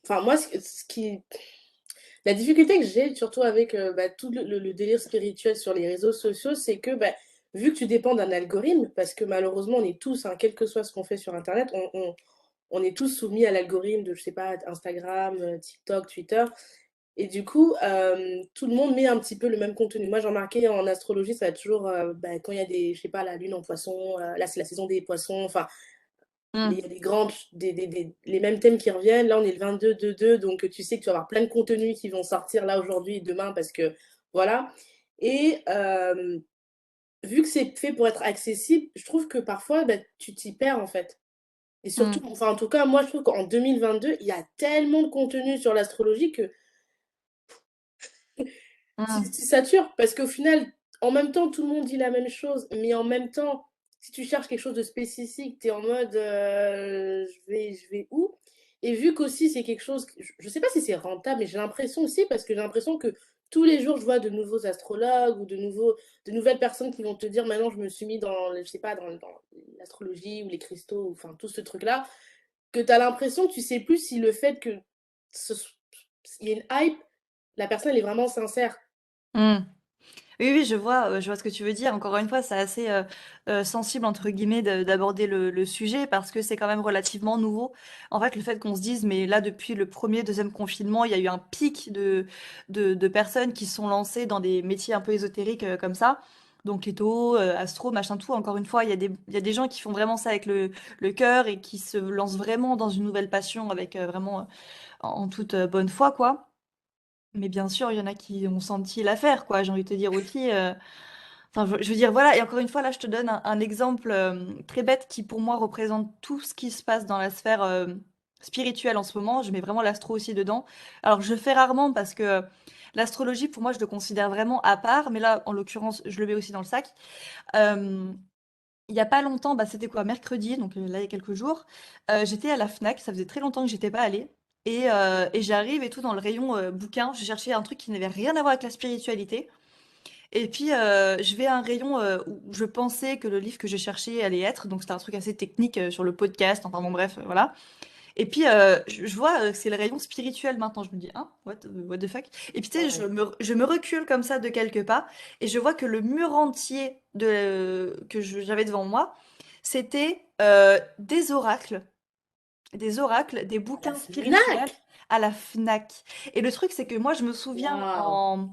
enfin moi ce qui la difficulté que j'ai surtout avec, bah, tout le délire spirituel sur les réseaux sociaux, c'est que, bah, vu que tu dépends d'un algorithme, parce que malheureusement on est tous, hein, quel que soit ce qu'on fait sur internet, on est tous soumis à l'algorithme de, je sais pas, Instagram, TikTok, Twitter et du coup, tout le monde met un petit peu le même contenu. Moi j'ai remarqué en astrologie, ça va être toujours, bah, quand il y a des je sais pas, la lune en poisson, là c'est la saison des poissons, enfin il y a des grandes, les mêmes thèmes qui reviennent. Là, on est le 22-2-2, donc tu sais que tu vas avoir plein de contenus qui vont sortir là aujourd'hui et demain parce que voilà. Et vu que c'est fait pour être accessible, je trouve que parfois, bah, tu t'y perds en fait. Et surtout, Mmh. enfin en tout cas, moi je trouve qu'en 2022, il y a tellement de contenu sur l'astrologie que Mmh. tu satures. Parce qu'au final, en même temps, tout le monde dit la même chose, mais en même temps, si tu cherches quelque chose de spécifique, tu es en mode je vais où? Et vu qu'aussi c'est quelque chose, je sais pas si c'est rentable, mais j'ai l'impression aussi, parce que j'ai l'impression que tous les jours je vois de nouveaux astrologues ou de nouvelles personnes qui vont te dire maintenant je me suis mis dans, je sais pas, dans l'astrologie ou les cristaux, ou enfin tout ce truc-là, que tu as l'impression que tu sais plus si le fait que ce, il y ait une hype, la personne elle est vraiment sincère. Mmh. Oui, oui, je vois ce que tu veux dire. Encore une fois, c'est assez, «sensible» entre guillemets de d'aborder le sujet parce que c'est quand même relativement nouveau. En fait, le fait qu'on se dise: «Mais là, depuis le premier, deuxième confinement, il y a eu un pic de personnes qui se sont lancées dans des métiers un peu ésotériques, comme ça». Donc litho, astro, machin tout. Encore une fois, il y a des gens qui font vraiment ça avec le cœur et qui se lancent vraiment dans une nouvelle passion avec, vraiment, en toute, bonne foi, quoi. Mais bien sûr, il y en a qui ont senti l'affaire, quoi. J'ai envie de te dire aussi, enfin, je veux dire, voilà, et encore une fois, là, je te donne un exemple très bête qui, pour moi, représente tout ce qui se passe dans la sphère spirituelle en ce moment. Je mets vraiment l'astro aussi dedans. Alors, je le fais rarement parce que l'astrologie, pour moi, je le considère vraiment à part, mais là, en l'occurrence, je le mets aussi dans le sac. Euh, il y a pas longtemps, bah, c'était quoi, mercredi, donc là, il y a quelques jours, j'étais à la Fnac, ça faisait très longtemps que j'étais pas allée. Et j'arrive et tout dans le rayon bouquin, je cherchais un truc qui n'avait rien à voir avec la spiritualité. Et puis, je vais à un rayon, où je pensais que le livre que je cherchais allait être, donc c'était un truc assez technique, sur le podcast, enfin bon bref, voilà. Et puis, je vois, que c'est le rayon spirituel maintenant. Je me dis: «Hein? What the fuck?» Et puis tu sais, Ouais. je me recule comme ça de quelques pas et je vois que le mur entier j'avais devant moi, c'était, des oracles, des À la bouquins spirituels Fnac! à la Fnac. Et le truc, c'est que moi, Waouh!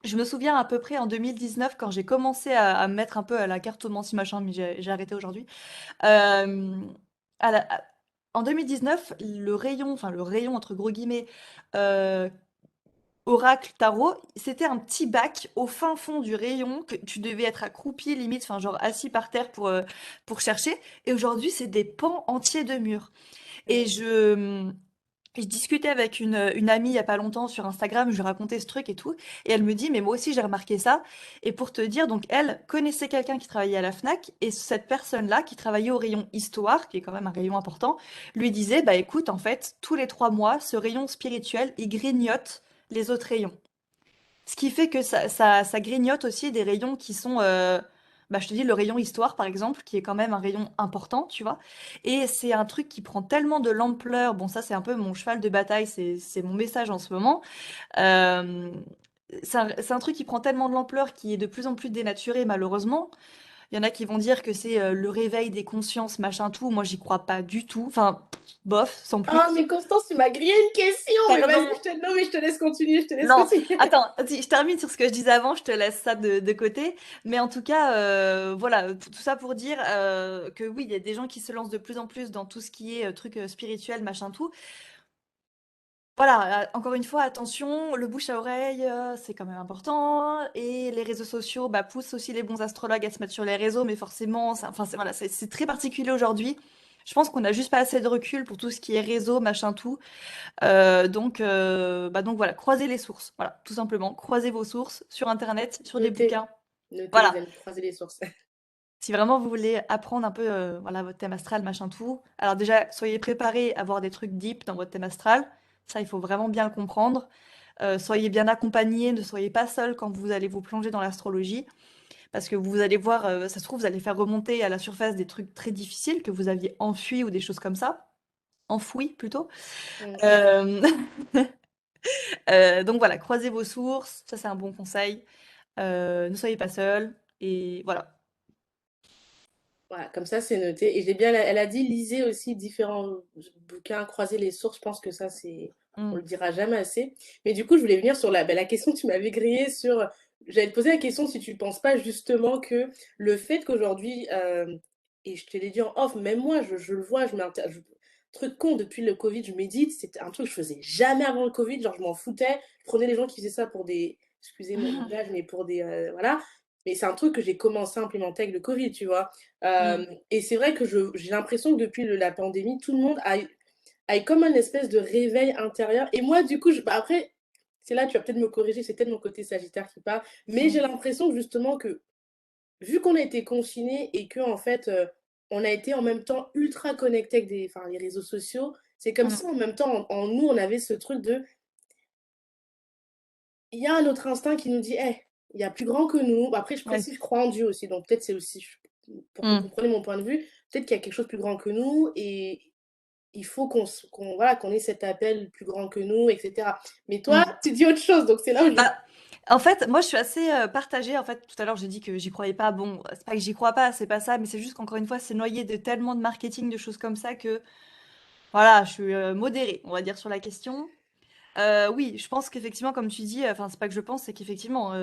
je me souviens à peu près en 2019 quand j'ai commencé à me mettre un peu à la cartomancie machin, mais j'ai arrêté aujourd'hui. Euh, à la- à- En 2019, enfin le rayon entre gros guillemets, euh, oracle tarot, c'était un petit bac au fin fond du rayon que tu devais être accroupi limite, enfin genre assis par terre pour chercher. Et aujourd'hui, c'est des pans entiers de murs. Et Mmh. je discutais avec une amie il y a pas longtemps sur Instagram, je lui racontais ce truc et tout, et elle me dit, mais moi aussi j'ai remarqué ça. Et pour te dire, donc elle connaissait quelqu'un qui travaillait à la Fnac, et cette personne-là, qui travaillait au rayon histoire, qui est quand même un rayon important, lui disait, bah écoute, en fait, tous les 3 mois, ce rayon spirituel, il grignote les autres rayons. Ce qui fait que ça grignote aussi des rayons qui sont, bah, je te dis, le rayon histoire, par exemple, qui est quand même un rayon important, tu vois. Et c'est un truc qui prend tellement de l'ampleur. Bon, ça, c'est un peu mon cheval de bataille, c'est mon message en ce moment. Euh, c'est un truc qui prend tellement de l'ampleur, qui est de plus en plus dénaturé, malheureusement. Il y en a qui vont dire que c'est le réveil des consciences, machin tout. Moi, j'y crois pas du tout. Enfin, bof, sans Ah, plus. mais Constance, tu m'as grillé une question! Mais vas-y, Pardon. non, mais je te laisse continuer, je te laisse Non, continuer. attends, si je termine sur ce que je disais avant, je te laisse ça de côté. Mais en tout cas, voilà, tout ça pour dire que oui, il y a des gens qui se lancent de plus en plus dans tout ce qui est truc spirituel, machin tout. Voilà, encore une fois, attention, le bouche à oreille, c'est quand même important. Et les réseaux sociaux bah, poussent aussi les bons astrologues à se mettre sur les réseaux, mais forcément, enfin, voilà, c'est très particulier aujourd'hui. Je pense qu'on n'a juste pas assez de recul pour tout ce qui est réseau, machin tout. Donc voilà, croisez les sources. Voilà, tout simplement. Croisez vos sources sur Internet, sur des Notez, bouquins. notez les Voilà. amis, croisez les sources. Si vraiment vous voulez apprendre un peu voilà, votre thème astral, machin tout. Alors déjà, soyez préparés à voir des trucs deep dans votre thème astral. Ça, il faut vraiment bien le comprendre. Soyez bien accompagnés, ne soyez pas seuls quand vous allez vous plonger dans l'astrologie. Parce que vous allez voir, ça se trouve, vous allez faire remonter à la surface des trucs très difficiles que vous aviez enfuis ou des choses comme ça. Enfouis plutôt. Mm. Euh, donc voilà, croisez vos sources, ça c'est un bon conseil. Ne soyez pas seul et voilà. Voilà, comme ça, c'est noté. Et j'ai bien, elle a dit, lisez aussi différents bouquins, croisez les sources. Je pense que ça, on Mm. le dira jamais assez. Mais du coup, je voulais venir sur la question que tu m'avais grillée sur, j'allais te poser la question si tu ne penses pas justement que le fait qu'aujourd'hui, et je te l'ai dit en off, même moi, je le vois, truc con, depuis le Covid, je médite, c'est un truc que je faisais jamais avant le Covid, genre je m'en foutais, je prenais les gens qui faisaient ça pour des, excusez mon langage, mais pour des, voilà, mais c'est un truc que j'ai commencé à implémenter avec le Covid, tu vois? Mmh. Et c'est vrai que j'ai l'impression que depuis la pandémie, tout le monde a eu comme un espèce de réveil intérieur et moi du coup, bah, après, c'est là, tu vas peut-être me corriger, c'est peut-être mon côté sagittaire qui parle, mais j'ai Mmh. l'impression que justement que vu qu'on a été confinés et que en fait, on a été en même temps ultra connectés avec les réseaux sociaux, c'est comme Mmh. si en même temps en nous, on avait ce truc de il y a un autre instinct qui nous dit: «Hey, il y a plus grand que nous». Bah, après je Ouais. précise, je crois en Dieu aussi, donc peut-être c'est aussi pour que vous Mmh. compreniez mon point de vue, peut-être qu'il y a quelque chose de plus grand que nous et il faut qu'on ait cet appel plus grand que nous et cetera. Mais toi, Mmh. tu dis autre chose, donc c'est là où je Bah, en fait, moi, je suis assez, partagée. En fait, tout à l'heure, j'ai dit que j'y croyais pas. Bon, c'est pas que j'y crois pas, c'est pas ça, mais c'est juste qu'encore une fois, c'est noyé de tellement de marketing, de choses comme ça que, voilà, je suis, modérée, on va dire, sur la question. Oui, je pense qu'effectivement, comme tu dis, enfin, c'est pas que je pense, c'est qu'effectivement,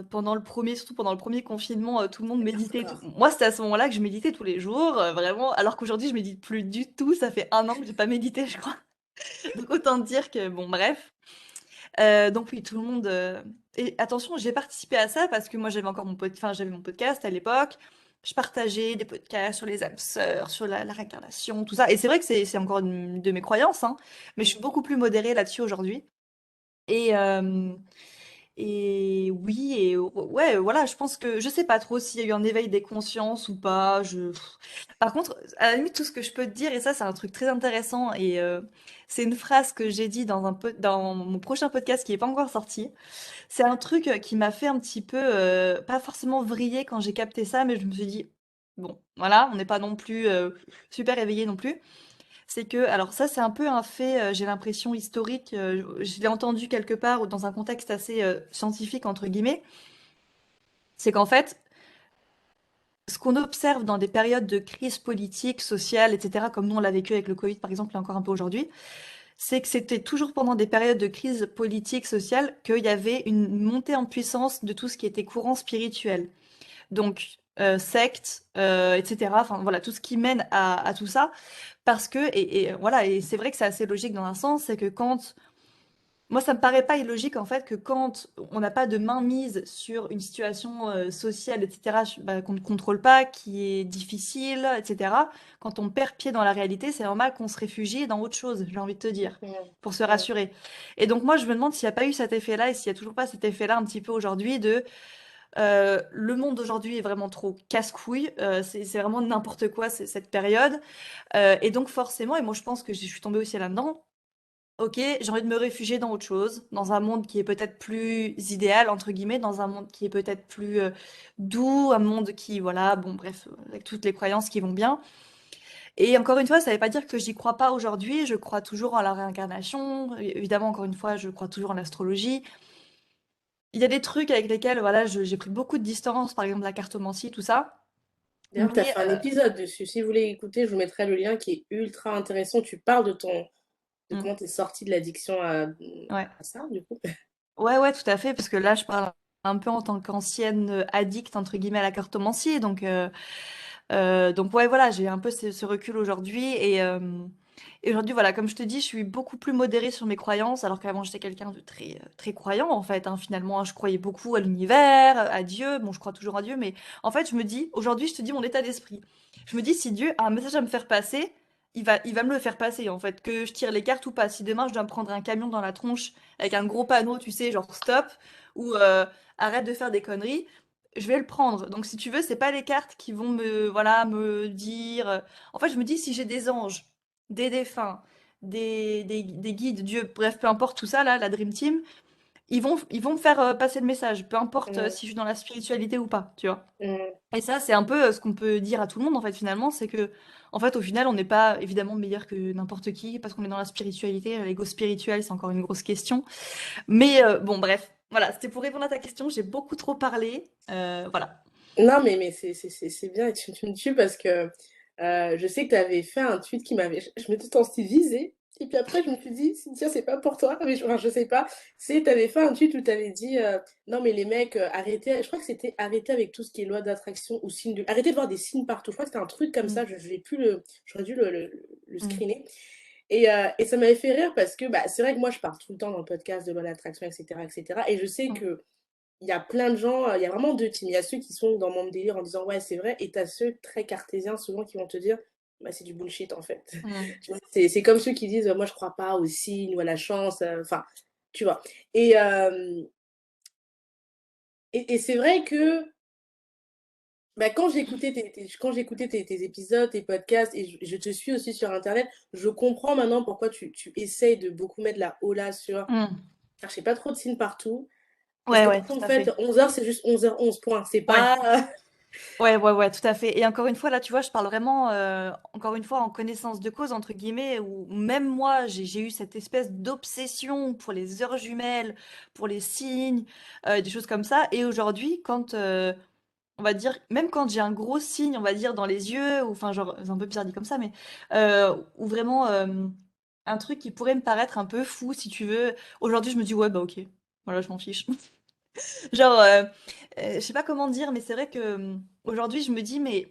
pendant le premier, surtout pendant le premier confinement, tout le monde méditait. encore. Moi, c'était à ce moment-là que je méditais tous les jours, vraiment, alors qu'aujourd'hui, je médite plus du tout. Ça fait 1 an que j'ai pas médité, je crois. Donc autant dire que, bon, bref. Donc oui, tout le monde. Et attention, j'ai participé à ça parce que moi, j'avais mon podcast à l'époque. Je partageais des podcasts sur les âmes sœurs, sur la réincarnation, tout ça. Et c'est vrai que c'est encore une de mes croyances, hein, mais je suis beaucoup plus modérée là-dessus aujourd'hui. Et, et oui, et ouais, voilà, je pense que je sais pas trop s'il y a eu un éveil des consciences ou pas. Par contre, à la limite, tout ce que je peux te dire, et ça, c'est un truc très intéressant, et c'est une phrase que j'ai dit dans mon prochain podcast qui est pas encore sorti. C'est un truc qui m'a fait un petit peu, pas forcément vriller quand j'ai capté ça, mais je me suis dit, bon, voilà, on n'est pas non plus super éveillé non plus. C'est que, alors ça, c'est un peu un fait, j'ai l'impression historique, je l'ai entendu quelque part ou dans un contexte assez scientifique, entre guillemets. C'est qu'en fait, ce qu'on observe dans des périodes de crise politique, sociale, etc., comme nous on l'a vécu avec le Covid par exemple, et encore un peu aujourd'hui, c'est que c'était toujours pendant des périodes de crise politique, sociale, qu'il y avait une montée en puissance de tout ce qui était courant spirituel. Donc, sectes, etc., enfin voilà, tout ce qui mène à tout ça. Parce que, et voilà, et c'est vrai que c'est assez logique dans un sens, c'est que quand moi, ça me paraît pas illogique en fait que quand on n'a pas de mainmise sur une situation sociale, etc., bah, qu'on ne contrôle pas, qui est difficile, etc., quand on perd pied dans la réalité, c'est normal qu'on se réfugie dans autre chose, j'ai envie de te dire, Mmh, pour se mmh. rassurer. Et donc moi, je me demande s'il n'y a pas eu cet effet-là et s'il n'y a toujours pas cet effet-là un petit peu aujourd'hui de le monde d'aujourd'hui est vraiment trop casse-couille, c'est vraiment n'importe quoi cette période. Et donc forcément, et moi je pense que je suis tombée aussi là-dedans. Ok, j'ai envie de me réfugier dans autre chose, dans un monde qui est peut-être plus idéal, entre guillemets, dans un monde qui est peut-être plus doux, un monde qui, voilà, bon, bref, avec toutes les croyances qui vont bien. Et encore une fois, ça ne veut pas dire que j'y crois pas aujourd'hui, je crois toujours en la réincarnation, évidemment, encore une fois, je crois toujours en l'astrologie. Il y a des trucs avec lesquels, voilà, j'ai pris beaucoup de distance, par exemple la cartomancie, tout ça. D'ailleurs, tu as Mais, fait un épisode dessus. Si vous voulez écouter, je vous mettrai le lien qui est ultra intéressant. Tu parles de hmm, comment tu es sortie de l'addiction ouais. à ça, du coup. Ouais, ouais, tout à fait, parce que là, je parle un peu en tant qu'ancienne addict, entre guillemets, à la cartomancie, donc ouais, voilà, j'ai un peu ce recul aujourd'hui et aujourd'hui, voilà, comme je te dis, je suis beaucoup plus modérée sur mes croyances, alors qu'avant j'étais quelqu'un de très très croyant en fait, hein, finalement, je croyais beaucoup à l'univers, à Dieu. Bon, je crois toujours à Dieu, mais en fait, je me dis, aujourd'hui, je te dis mon état d'esprit. Je me dis, si Dieu a un message à me faire passer, il va me le faire passer en fait, que je tire les cartes ou pas. Si demain je dois me prendre un camion dans la tronche avec un gros panneau, tu sais, genre stop ou arrête de faire des conneries, je vais le prendre. Donc si tu veux, c'est pas les cartes qui vont voilà, me dire. En fait, je me dis si j'ai des anges, des défunts, des guides, Dieu, bref, peu importe tout ça là, la Dream Team, ils vont me faire passer le message, peu importe Mmh, si je suis dans la spiritualité ou pas, tu vois. mmh. Et ça, c'est un peu ce qu'on peut dire à tout le monde en fait finalement, c'est que en fait au final, on n'est pas évidemment meilleur que n'importe qui parce qu'on est dans la spiritualité. L'ego spirituel, c'est encore une grosse question. Mais bon, bref, voilà, c'était pour répondre à ta question. J'ai beaucoup trop parlé. Voilà. Non, mais c'est bien et tu me tues parce que je sais que tu avais fait un tweet qui m'avait. Je m'étais sentie visée Et puis après, je me suis dit, Cynthia, c'est pas pour toi. Mais enfin, je sais pas. Tu avais fait un tweet où tu avais dit, non, mais les mecs, arrêtez. Je crois que c'était arrêtez avec tout ce qui est loi d'attraction ou signe de. Arrêtez de voir des signes partout. Je crois que c'était un truc comme Mm, ça. Je l'ai plus le. J'aurais dû le mm, screener. Et ça m'avait fait rire parce que bah, c'est vrai que moi, je parle tout le temps dans le podcast de loi d'attraction, etc., etc. Et cetera. Et je sais mm, que il y a plein de gens, il y a vraiment deux teams. Il y a ceux qui sont dans mon délire en disant ouais, c'est vrai, et tu as ceux très cartésiens souvent qui vont te dire bah, c'est du bullshit en fait. mm. Tu vois, c'est comme ceux qui disent moi je crois pas aux signes ou à la chance, enfin, tu vois. Et, euh, et c'est vrai que bah, quand j'écoutais tes épisodes, tes podcasts, et je te suis aussi sur Internet, je comprends maintenant pourquoi tu essayes de beaucoup mettre la hola sur Mm. cherchez pas trop de signes partout. Parce Ouais, que ouais, parfois, tout en à fait, fait. 11h, c'est juste 11h11, point. C'est Ouais. pas. Ouais, ouais, ouais, tout à fait. Et encore une fois, là, tu vois, je parle vraiment, encore une fois, en connaissance de cause, entre guillemets, où même moi, j'ai eu cette espèce d'obsession pour les heures jumelles, pour les signes, des choses comme ça. Et aujourd'hui, quand, on va dire, même quand j'ai un gros signe, on va dire, dans les yeux, ou enfin, genre, c'est un peu bizarre dit comme ça, mais, ou vraiment, un truc qui pourrait me paraître un peu fou, si tu veux, aujourd'hui, je me dis, ouais, bah, ok, voilà, je m'en fiche. Genre, je sais pas comment dire, mais c'est vrai que aujourd'hui, je me dis, mais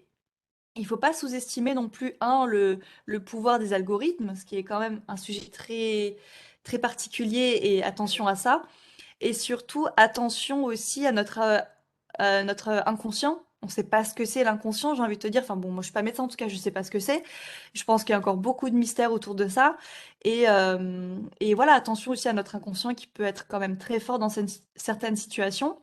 il faut pas sous-estimer non plus, le pouvoir des algorithmes, ce qui est quand même un sujet très, très particulier, et attention à ça. Et surtout, attention aussi à notre inconscient. On ne sait pas ce que c'est l'inconscient, j'ai envie de te dire. Enfin bon, moi je suis pas médecin, en tout cas, je sais pas ce que c'est. Je pense qu'il y a encore beaucoup de mystères autour de ça. Et voilà, attention aussi à notre inconscient qui peut être quand même très fort dans certaines situations.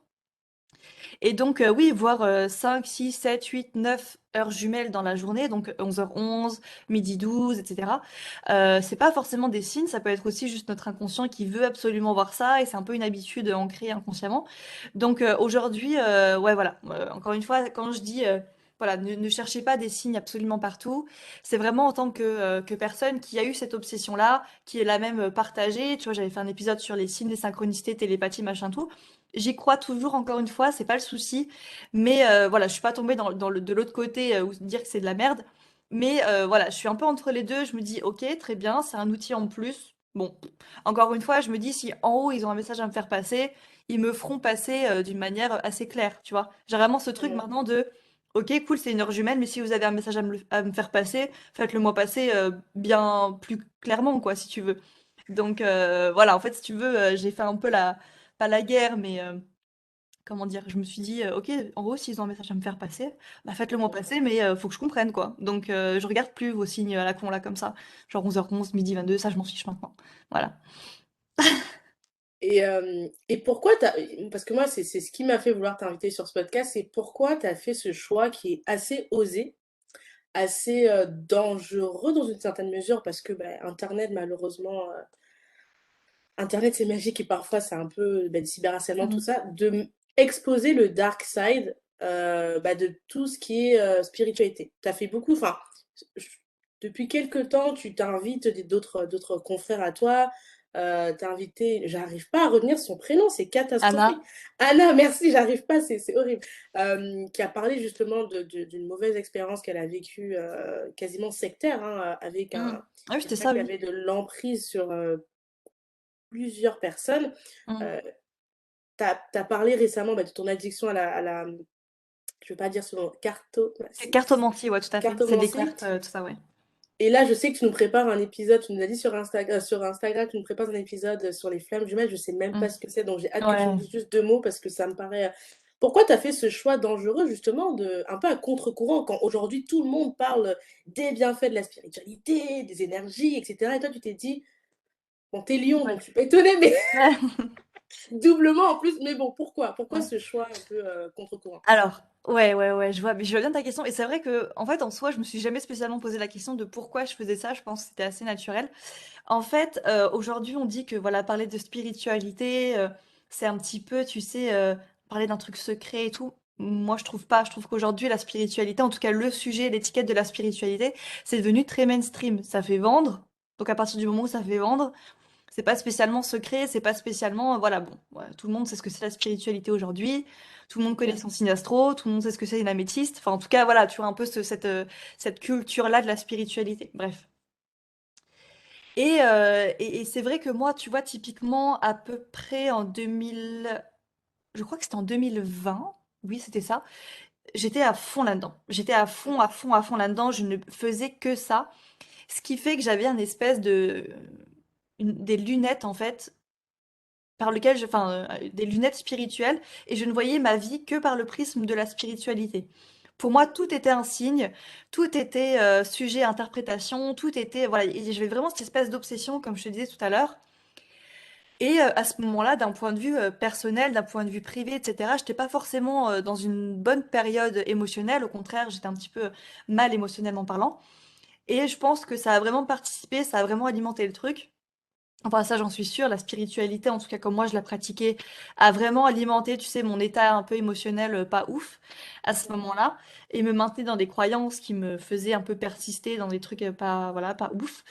Et donc, oui, voir 5, 6, 7, 8, 9 heures jumelles dans la journée, donc 11h11, midi 12, etc. C'est pas forcément des signes, ça peut être aussi juste notre inconscient qui veut absolument voir ça, et c'est un peu une habitude ancrée inconsciemment. Donc aujourd'hui, ouais, voilà, encore une fois, quand je dis, voilà, ne cherchez pas des signes absolument partout, c'est vraiment en tant que personne qui a eu cette obsession-là, qui est la même partagée. Tu vois, j'avais fait un épisode sur les signes, les synchronicités, télépathie, machin, tout. J'y crois toujours, encore une fois, c'est pas le souci. Mais voilà, je suis pas tombée de l'autre côté, où dire que c'est de la merde. Mais voilà, je suis un peu entre les deux. Je me dis, ok, très bien, c'est un outil en plus. Bon, encore une fois, je me dis, si en haut, ils ont un message à me faire passer, ils me feront passer d'une manière assez claire, tu vois. J'ai vraiment ce truc Mhm. maintenant de, ok, cool, c'est une heure jumelle, mais si vous avez un message à me faire passer, faites-le moi passer bien plus clairement, quoi, si tu veux. Donc voilà, en fait, si tu veux, j'ai fait un peu pas la guerre, mais comment dire, je me suis dit, ok, en gros, s'ils ont un message à me faire passer, bah faites-le moi passer, mais faut que je comprenne, quoi. Donc je regarde plus vos signes à la con, là, comme ça. Genre 11h11, midi 22, ça, je m'en fiche maintenant. Voilà. Et pourquoi parce que moi, c'est ce qui m'a fait vouloir t'inviter sur ce podcast, c'est pourquoi tu as fait ce choix qui est assez osé, assez dangereux dans une certaine mesure, parce que bah, Internet, malheureusement, Internet c'est magique et parfois c'est un peu bah, du cyberharcèlement, tout Mhm. ça, exposer le dark side bah, de tout ce qui est spiritualité. Tu as fait beaucoup, enfin, je- depuis quelques temps, tu t'invites d'autres confrères à toi. T'as invité, j'arrive pas à retenir son prénom, c'est catastrophique. Anna? Anna, merci, j'arrive pas, c'est horrible. Qui a parlé justement d'une mauvaise expérience qu'elle a vécue, quasiment sectaire, hein, avec Mhm. Ah oui, c'était quelqu'un ça, qui oui. avait de l'emprise sur plusieurs personnes. Mhm. Euh, t'as parlé récemment bah, de ton addiction je veux pas dire ce mot, C'est cartomancie, ouais, tout à fait. C'est des cartomancie. cartes, tout ça, ouais. Et là, je sais que tu nous prépares un épisode, tu nous as dit sur Instagram, tu nous prépares un épisode sur les flammes jumelles, je sais même pas Mhm. ce que c'est, donc j'ai hâte que tu me Ouais. dises juste deux mots parce que ça me paraît. Pourquoi tu as fait ce choix dangereux, justement, un peu à contre-courant, quand aujourd'hui tout le monde parle des bienfaits de la spiritualité, des énergies, etc. Et toi, tu t'es dit, bon, t'es lion, Ouais. donc je suis pas étonnée, mais Ouais. doublement en plus. Mais bon, pourquoi? Pourquoi Ouais. ce choix un peu contre-courant? Alors, ouais, ouais, ouais, je vois, mais je vois bien ta question. Et c'est vrai que, en fait, en soi, je me suis jamais spécialement posé la question de pourquoi je faisais ça. Je pense que c'était assez naturel. En fait, aujourd'hui, on dit que voilà, parler de spiritualité, c'est un petit peu, tu sais, parler d'un truc secret et tout. Moi, je trouve pas. Je trouve qu'aujourd'hui, la spiritualité, en tout cas le sujet, l'étiquette de la spiritualité, c'est devenu très mainstream. Ça fait vendre. Donc à partir du moment où ça fait vendre, c'est pas spécialement secret, c'est pas spécialement, voilà, bon, ouais, tout le monde sait ce que c'est la spiritualité aujourd'hui. Tout le monde connaît son signe astro. Tout le monde sait ce que c'est une améthyste. Enfin, en tout cas, voilà, tu vois un peu cette culture-là de la spiritualité. Bref. Et c'est vrai que moi, tu vois, typiquement, à peu près en 2000, je crois que c'était en 2020, oui, c'était ça, j'étais à fond là-dedans. J'étais à fond, à fond, à fond là-dedans, je ne faisais que ça. Ce qui fait que j'avais un espèce de... des lunettes, en fait, par lequel enfin, des lunettes spirituelles, et je ne voyais ma vie que par le prisme de la spiritualité. Pour moi, tout était un signe, tout était sujet à interprétation, tout était, voilà, et j'avais vraiment cette espèce d'obsession, comme je te disais tout à l'heure. Et à ce moment-là, d'un point de vue personnel, d'un point de vue privé, etc., j'étais pas forcément dans une bonne période émotionnelle. Au contraire, j'étais un petit peu mal émotionnellement parlant. Et je pense que ça a vraiment participé, ça a vraiment alimenté le truc. Enfin, ça, j'en suis sûre. La spiritualité, en tout cas, comme moi, je la pratiquais, a vraiment alimenté, tu sais, mon état un peu émotionnel pas ouf à ce moment-là, et me maintenait dans des croyances qui me faisaient un peu persister dans des trucs pas, voilà, pas ouf.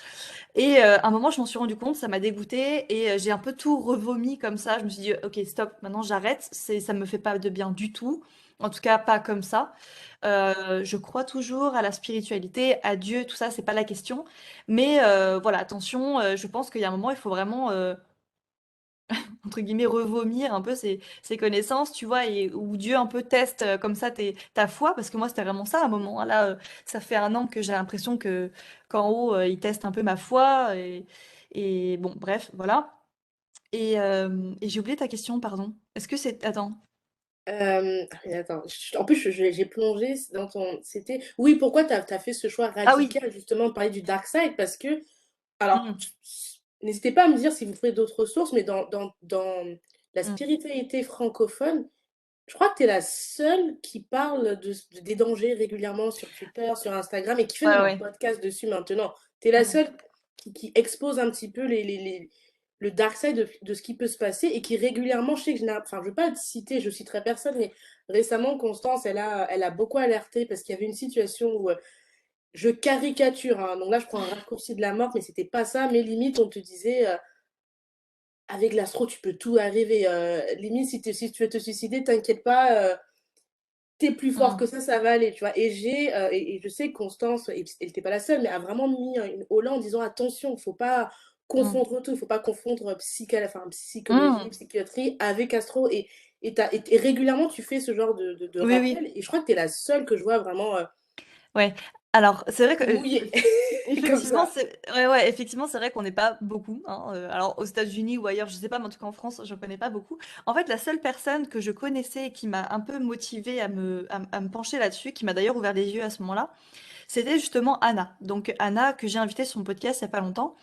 Et à un moment, je m'en suis rendu compte, ça m'a dégoûtée, et j'ai un peu tout revomi comme ça. Je me suis dit, ok, stop, maintenant j'arrête. Ça me fait pas de bien du tout. En tout cas, pas comme ça. Je crois toujours à la spiritualité, à Dieu, tout ça, c'est pas la question. Mais voilà, attention, je pense qu'il y a un moment, il faut vraiment, entre guillemets, revomir un peu ses connaissances, tu vois, et où Dieu un peu teste comme ça ta foi, parce que moi, c'était vraiment ça à un moment. Hein. Là, ça fait un an que j'ai l'impression que qu'en haut, il teste un peu ma foi, et bon, bref, voilà. Et j'ai oublié ta question, pardon. Est-ce que c'est... Attends. Attends, en plus, j'ai plongé dans ton. C'était. Oui, pourquoi tu as fait ce choix Ah oui. radical, justement, de parler du dark side? Parce que, alors, Mm, n'hésitez pas à me dire si vous ferez d'autres sources, mais dans la mm. spiritualité francophone, je crois que tu es la seule qui parle des dangers régulièrement sur Twitter, sur Instagram, et qui fait Ouais, même un ouais. podcast dessus maintenant. Tu es la Mm, seule qui expose un petit peu le dark side de ce qui peut se passer et qui régulièrement, je sais que enfin, je ne veux pas te citer, je citerai personne, mais récemment, Constance, elle a beaucoup alerté parce qu'il y avait une situation où je caricature, hein, donc là, je prends un raccourci de la mort, mais c'était pas ça, mais limite, on te disait. Avec l'astro, tu peux tout arriver. Limite, si tu veux te suicider, t'inquiète pas, t'es plus fort mm, que ça va aller, tu vois. Et je sais que Constance, et elle n'était pas la seule, mais a vraiment mis une haut là en disant attention, faut pas mm, confondre tout, il faut pas confondre enfin, psychologie, mm. psychiatrie avec astro. Et régulièrement, tu fais ce genre de Oui, oui. rappel. Et je crois que tu es la seule que je vois vraiment Ouais. Alors, c'est vrai que mouillée, comme effectivement, ça. c'est ouais, ouais, effectivement, c'est vrai qu'on n'est pas beaucoup. Hein, alors, aux États-Unis ou ailleurs, je sais pas, mais en tout cas en France, je connais pas beaucoup. En fait, la seule personne que je connaissais et qui m'a un peu motivée à me pencher là-dessus, qui m'a d'ailleurs ouvert les yeux à ce moment-là, c'était justement Anna. Donc Anna, que j'ai invitée sur mon podcast il y a pas longtemps,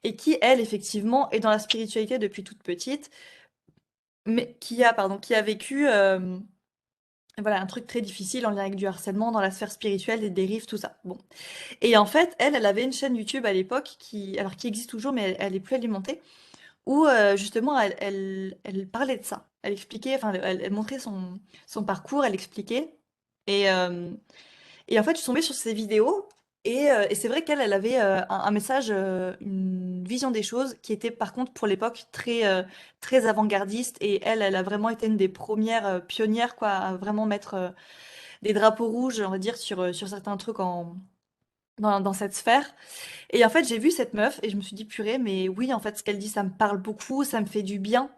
et qui, elle, effectivement, est dans la spiritualité depuis toute petite, mais qui a vécu voilà, un truc très difficile en lien avec du harcèlement dans la sphère spirituelle, des dérives, tout ça. Bon. Et en fait, elle avait une chaîne YouTube à l'époque alors qui existe toujours, mais elle est plus alimentée, où justement elle parlait de ça. Elle expliquait, enfin, elle montrait son parcours, elle expliquait. Et, euh, et en fait, je suis tombée sur ces vidéos, et c'est vrai qu'elle avait un message, une vision des choses qui était par contre pour l'époque très avant-gardiste. Et elle a vraiment été une des premières pionnières, quoi, à vraiment mettre des drapeaux rouges, on va dire, sur certains trucs dans cette sphère. Et en fait, j'ai vu cette meuf et je me suis dit, purée, mais oui, en fait, ce qu'elle dit, ça me parle beaucoup, ça me fait du bien.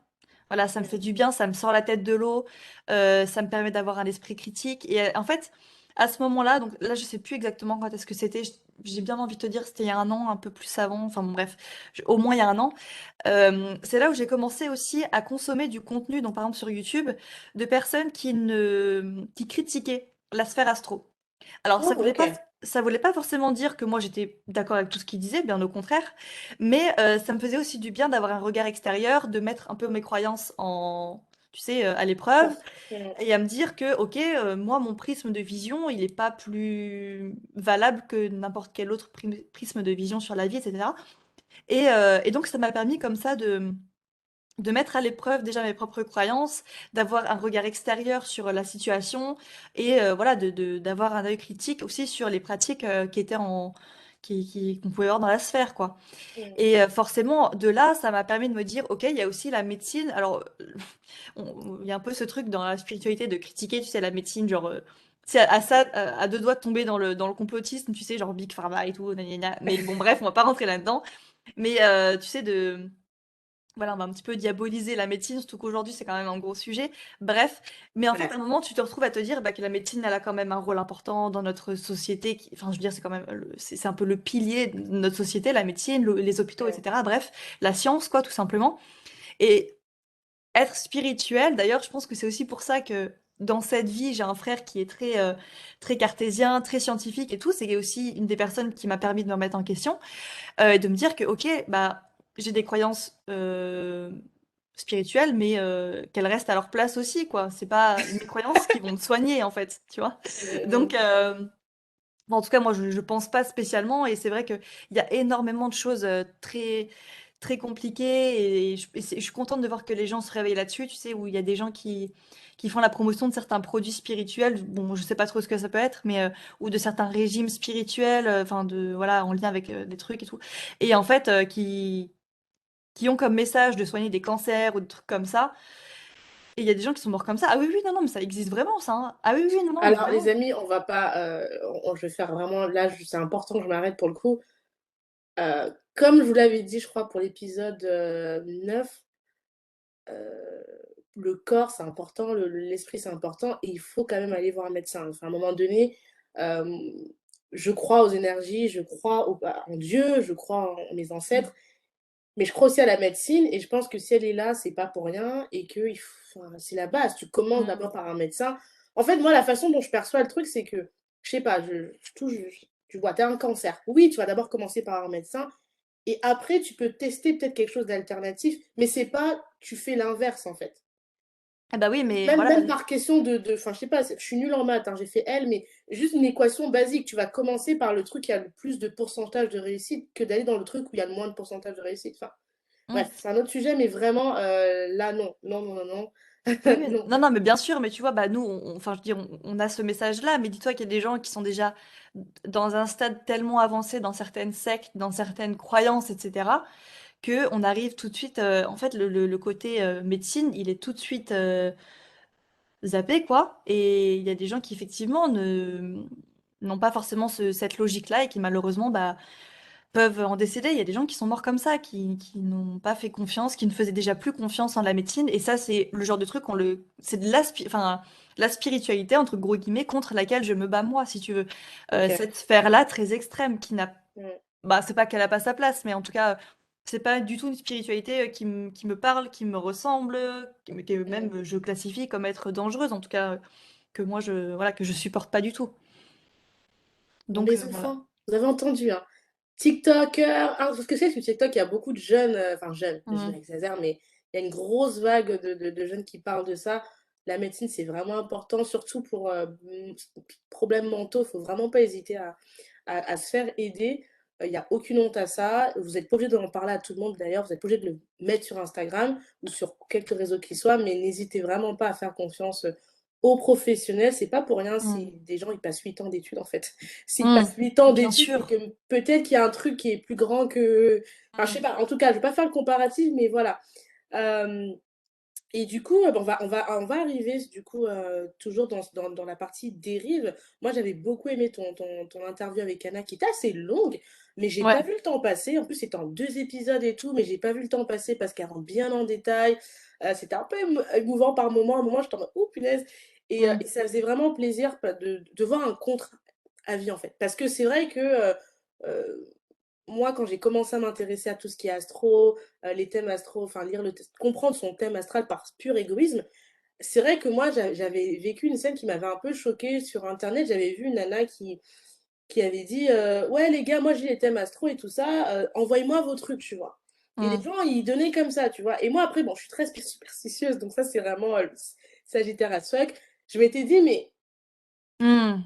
Voilà, ça me fait du bien, ça me sort la tête de l'eau, ça me permet d'avoir un esprit critique. Et en fait, à ce moment-là, donc là, je sais plus exactement quand est-ce que c'était. J'ai bien envie de te dire, c'était il y a un an, un peu plus avant. Enfin bon, bref, au moins il y a un an. C'est là où j'ai commencé aussi à consommer du contenu, donc par exemple sur YouTube, de personnes qui critiquaient la sphère astro. Alors, Oh, ok. ça voulait pas forcément dire que moi j'étais d'accord avec tout ce qu'il disait, bien au contraire, mais ça me faisait aussi du bien d'avoir un regard extérieur, de mettre un peu mes croyances tu sais, à l'épreuve, Mm. et à me dire que, ok, moi, mon prisme de vision, il n'est pas plus valable que n'importe quel autre prisme de vision sur la vie, etc. Et donc, ça m'a permis comme ça de mettre à l'épreuve déjà mes propres croyances, d'avoir un regard extérieur sur la situation, et voilà, d'avoir un œil critique aussi sur les pratiques qui étaient qu'on pouvait voir dans la sphère, quoi. Mm. Et forcément, de là, ça m'a permis de me dire, ok, il y a aussi la médecine. Alors, il y a un peu ce truc dans la spiritualité de critiquer, tu sais, la médecine, genre, c'est à ça, à deux doigts de tomber dans le complotisme, tu sais, genre Big Pharma et tout, gna gna gna. Mais bon, bref, on va pas rentrer là-dedans. Mais tu sais, voilà, on va un petit peu diaboliser la médecine, surtout qu'aujourd'hui, c'est quand même un gros sujet. Bref, mais en fait, à un Ouais. moment, tu te retrouves à te dire bah, que la médecine, elle a quand même un rôle important dans notre société. Enfin, je veux dire, c'est quand même, c'est un peu le pilier de notre société, la médecine, les hôpitaux, Ouais. etc. Bref, la science, quoi, tout simplement. Et être spirituel, d'ailleurs, je pense que c'est aussi pour ça que dans cette vie, j'ai un frère qui est très cartésien, très scientifique et tout. C'est aussi une des personnes qui m'a permis de me remettre en question et de me dire que, ok, bah, j'ai des croyances spirituelles, mais qu'elles restent à leur place aussi, quoi. C'est pas mes croyances qui vont me soigner, en fait, tu vois. Donc, bon, en tout cas, moi, je pense pas spécialement, et c'est vrai qu'il y a énormément de choses très compliquées, et je suis contente de voir que les gens se réveillent là-dessus, tu sais, où il y a des gens qui font la promotion de certains produits spirituels, bon, je sais pas trop ce que ça peut être, mais ou de certains régimes spirituels, enfin, voilà, en lien avec des trucs et tout, et en fait, qui ont comme message de soigner des cancers ou des trucs comme ça, et il y a des gens qui sont morts comme ça. Ah oui, oui, non, non, mais ça existe vraiment, ça, hein. Ah oui, oui, non, non, mais Alors, les vraiment. amis, on va pas. Je vais faire vraiment. Là, c'est important que je m'arrête pour le coup. Comme je vous l'avais dit, je crois, pour l'épisode 9, euh, le corps, c'est important, l'esprit, c'est important, et il faut quand même aller voir un médecin. Enfin, à un moment donné, euh, je crois aux énergies, je crois en Dieu, je crois en mes ancêtres, mais je crois aussi à la médecine, et je pense que si elle est là, c'est pas pour rien, et que enfin, c'est la base. Tu commences Mm. d'abord par un médecin. En fait, moi, la façon dont je perçois le truc, c'est que, je sais pas, tu vois, tu as un cancer. Oui, tu vas d'abord commencer par un médecin, et après, tu peux tester peut-être quelque chose d'alternatif, mais c'est pas, tu fais l'inverse, en fait. Ah bah oui, mais Même, voilà. même par question enfin, je sais pas, je suis nulle en maths, hein, j'ai fait L, mais juste une équation basique. Tu vas commencer par le truc qui a le plus de pourcentage de réussite que d'aller dans le truc où il y a le moins de pourcentage de réussite. Enfin, Mm. bref, c'est un autre sujet, mais vraiment, là, non. Non, non, non, non. Oui, oui. Non. Non, non, mais bien sûr, mais tu vois, bah nous, enfin, je veux dire, on a ce message-là, mais dis-toi qu'il y a des gens qui sont déjà dans un stade tellement avancé dans certaines sectes, dans certaines croyances, etc., que on arrive tout de suite. En fait, le côté médecine, il est tout de suite zappé, quoi. Et il y a des gens qui effectivement ne n'ont pas forcément cette logique-là et qui malheureusement, bah peuvent en décéder. Il y a des gens qui sont morts comme ça, qui n'ont pas fait confiance, qui ne faisaient déjà plus confiance en la médecine. Et ça, c'est le genre de truc, c'est de enfin, la spiritualité, entre gros guillemets, contre laquelle je me bats moi, si tu veux. Ok. Cette sphère-là, très extrême, qui n'a, Mm, bah, c'est pas qu'elle a pas sa place, mais en tout cas, c'est pas du tout une spiritualité qui me parle, qui me ressemble, que même mm. je classifie comme être dangereuse, en tout cas, que moi, voilà, que je supporte pas du tout. Bon, Donc, les voilà. enfants, vous avez entendu, hein. TikToker, hein, parce que c'est sur TikTok, il y a beaucoup de jeunes, enfin jeunes, Mhm. j'exagère, mais il y a une grosse vague de jeunes qui parlent de ça. La médecine, c'est vraiment important, surtout pour problèmes mentaux. Il faut vraiment pas hésiter à se faire aider. Il n'y a aucune honte à ça. Vous n'êtes pas obligé d'en parler à tout le monde d'ailleurs. Vous n'êtes pas obligé de le mettre sur Instagram ou sur quelques réseaux qui soient, mais n'hésitez vraiment pas à faire confiance aux professionnels. C'est pas pour rien si Mhm. des gens ils passent 8 ans d'études en fait. S'ils Mhm. passent 8 ans Bien d'études, c'est sûr. que peut-être qu'il y a un truc qui est plus grand que. Enfin, je sais Mhm. pas. En tout cas, je vais pas faire le comparatif, mais voilà. Euh, et du coup, on va arriver du coup toujours dans la partie dérive. Moi, j'avais beaucoup aimé ton interview avec Anna, qui était assez longue, mais j'ai pas Ouais. vu le temps passer. En plus, c'était en 2 épisodes et tout, mais j'ai pas vu le temps passer parce qu'elle rentre bien en détail. C'était un peu émouvant par moment. À un moment, j'étais en mode, oh punaise. Et Mm. ça faisait vraiment plaisir de voir un contre-avis, en fait. Parce que c'est vrai que euh, moi, quand j'ai commencé à m'intéresser à tout ce qui est astro, les thèmes astro, enfin comprendre son thème astral par pur égoïsme, c'est vrai que moi, j'avais vécu une scène qui m'avait un peu choquée sur Internet. J'avais vu une nana qui avait dit ouais, les gars, moi j'ai les thèmes astro et tout ça, envoyez-moi vos trucs, tu vois. Et les Mm. gens, ils donnaient comme ça, tu vois. Et moi, après, bon, je suis très superstitieuse, donc ça, c'est vraiment Sagittaire as fuck. Je m'étais dit, mais Mm.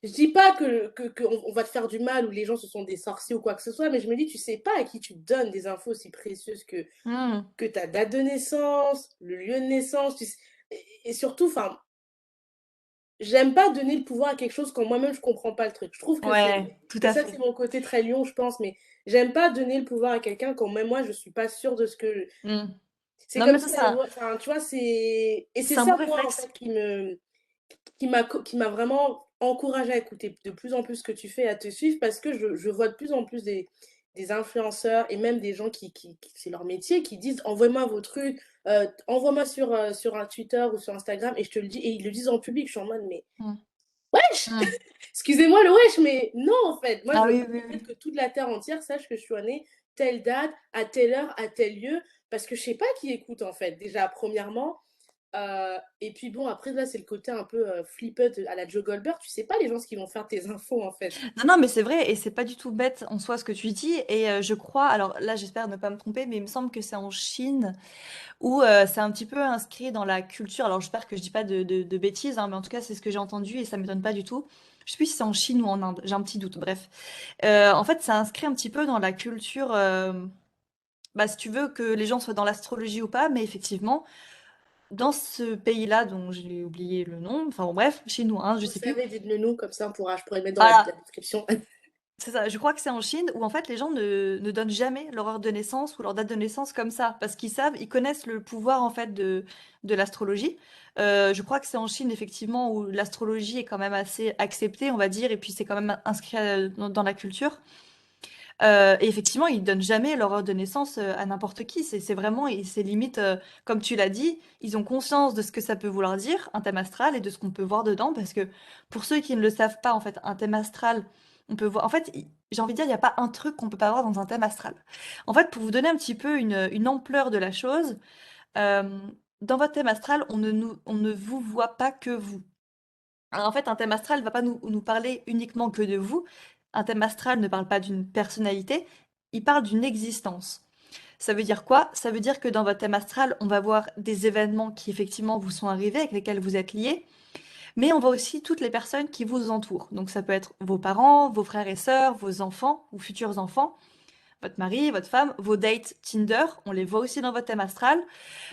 je dis pas on va te faire du mal ou les gens ce sont des sorciers ou quoi que ce soit, mais je me dis, tu sais pas à qui tu donnes des infos aussi précieuses Mm. que ta date de naissance, le lieu de naissance, et surtout, enfin, j'aime pas donner le pouvoir à quelque chose quand moi-même je comprends pas le truc. Je trouve que Ouais, tout et à ça fait. c'est mon côté très lion, je pense, mais j'aime pas donner le pouvoir à quelqu'un quand même moi je suis pas sûre de ce que. Mm. C'est Non, comme mais si c'est t'allais ça. voir, enfin, tu vois, et c'est C'est un bon ça moi en réflexe. fait qui m'a vraiment encouragée à écouter de plus en plus ce que tu fais, à te suivre parce que je vois de plus en plus des des influenceurs et même des gens qui c'est leur métier, qui disent: «Envoie-moi vos trucs, envoie-moi sur un Twitter ou sur Instagram et je te le dis» et ils le disent en public. Je suis en mode: «Mais Mmh. wesh!» Mmh. Excusez-moi le wesh, mais non, en fait. Moi, je Ah veux oui, pas oui, en fait oui. que toute la terre entière sache que je suis née telle date, à telle heure, à tel lieu, parce que je sais pas qui écoute, en fait, déjà, premièrement. Et puis bon, après, là, c'est le côté un peu flippant à la Joe Goldberg. Tu sais pas les gens ce qu'ils vont faire de tes infos, en fait. Non, non, mais c'est vrai et c'est pas du tout bête en soi ce que tu dis et je crois alors là, j'espère ne pas me tromper, mais il me semble que c'est en Chine où, c'est un petit peu inscrit dans la culture. Alors j'espère que je dis pas de bêtises, hein, mais en tout cas, c'est ce que j'ai entendu et ça m'étonne pas du tout. Je sais plus si c'est en Chine ou en Inde, j'ai un petit doute, bref. En fait, ça inscrit un petit peu dans la culture, bah, si tu veux que les gens soient dans l'astrologie ou pas, mais effectivement, dans ce pays-là dont j'ai oublié le nom, enfin bon bref, chinois, hein, je Vous sais plus. savez, dites-le nous, comme ça, je pourrais le mettre dans la Voilà, description. c'est ça, je crois que c'est en Chine où en fait les gens ne donnent jamais leur heure de naissance ou leur date de naissance comme ça, parce qu'ils savent, ils connaissent le pouvoir en fait de l'astrologie. Je crois que c'est en Chine effectivement où l'astrologie est quand même assez acceptée, on va dire, et puis c'est quand même inscrit dans la culture. Et effectivement, ils donnent jamais leur heure de naissance à n'importe qui. C'est vraiment, et c'est limite, comme tu l'as dit, ils ont conscience de ce que ça peut vouloir dire, un thème astral, et de ce qu'on peut voir dedans, parce que pour ceux qui ne le savent pas, en fait, un thème astral, on peut voir. En fait, j'ai envie de dire, il n'y a pas un truc qu'on peut pas voir dans un thème astral. En fait, pour vous donner un petit peu une ampleur de la chose, euh, dans votre thème astral, on ne vous voit pas que vous. Alors, en fait, un thème astral ne va pas nous parler uniquement que de vous. Un thème astral ne parle pas d'une personnalité, il parle d'une existence. Ça veut dire quoi? Ça veut dire que dans votre thème astral, on va voir des événements qui effectivement vous sont arrivés, avec lesquels vous êtes liés, mais on voit aussi toutes les personnes qui vous entourent. Donc ça peut être vos parents, vos frères et sœurs, vos enfants ou futurs enfants, votre mari, votre femme, vos dates Tinder, on les voit aussi dans votre thème astral.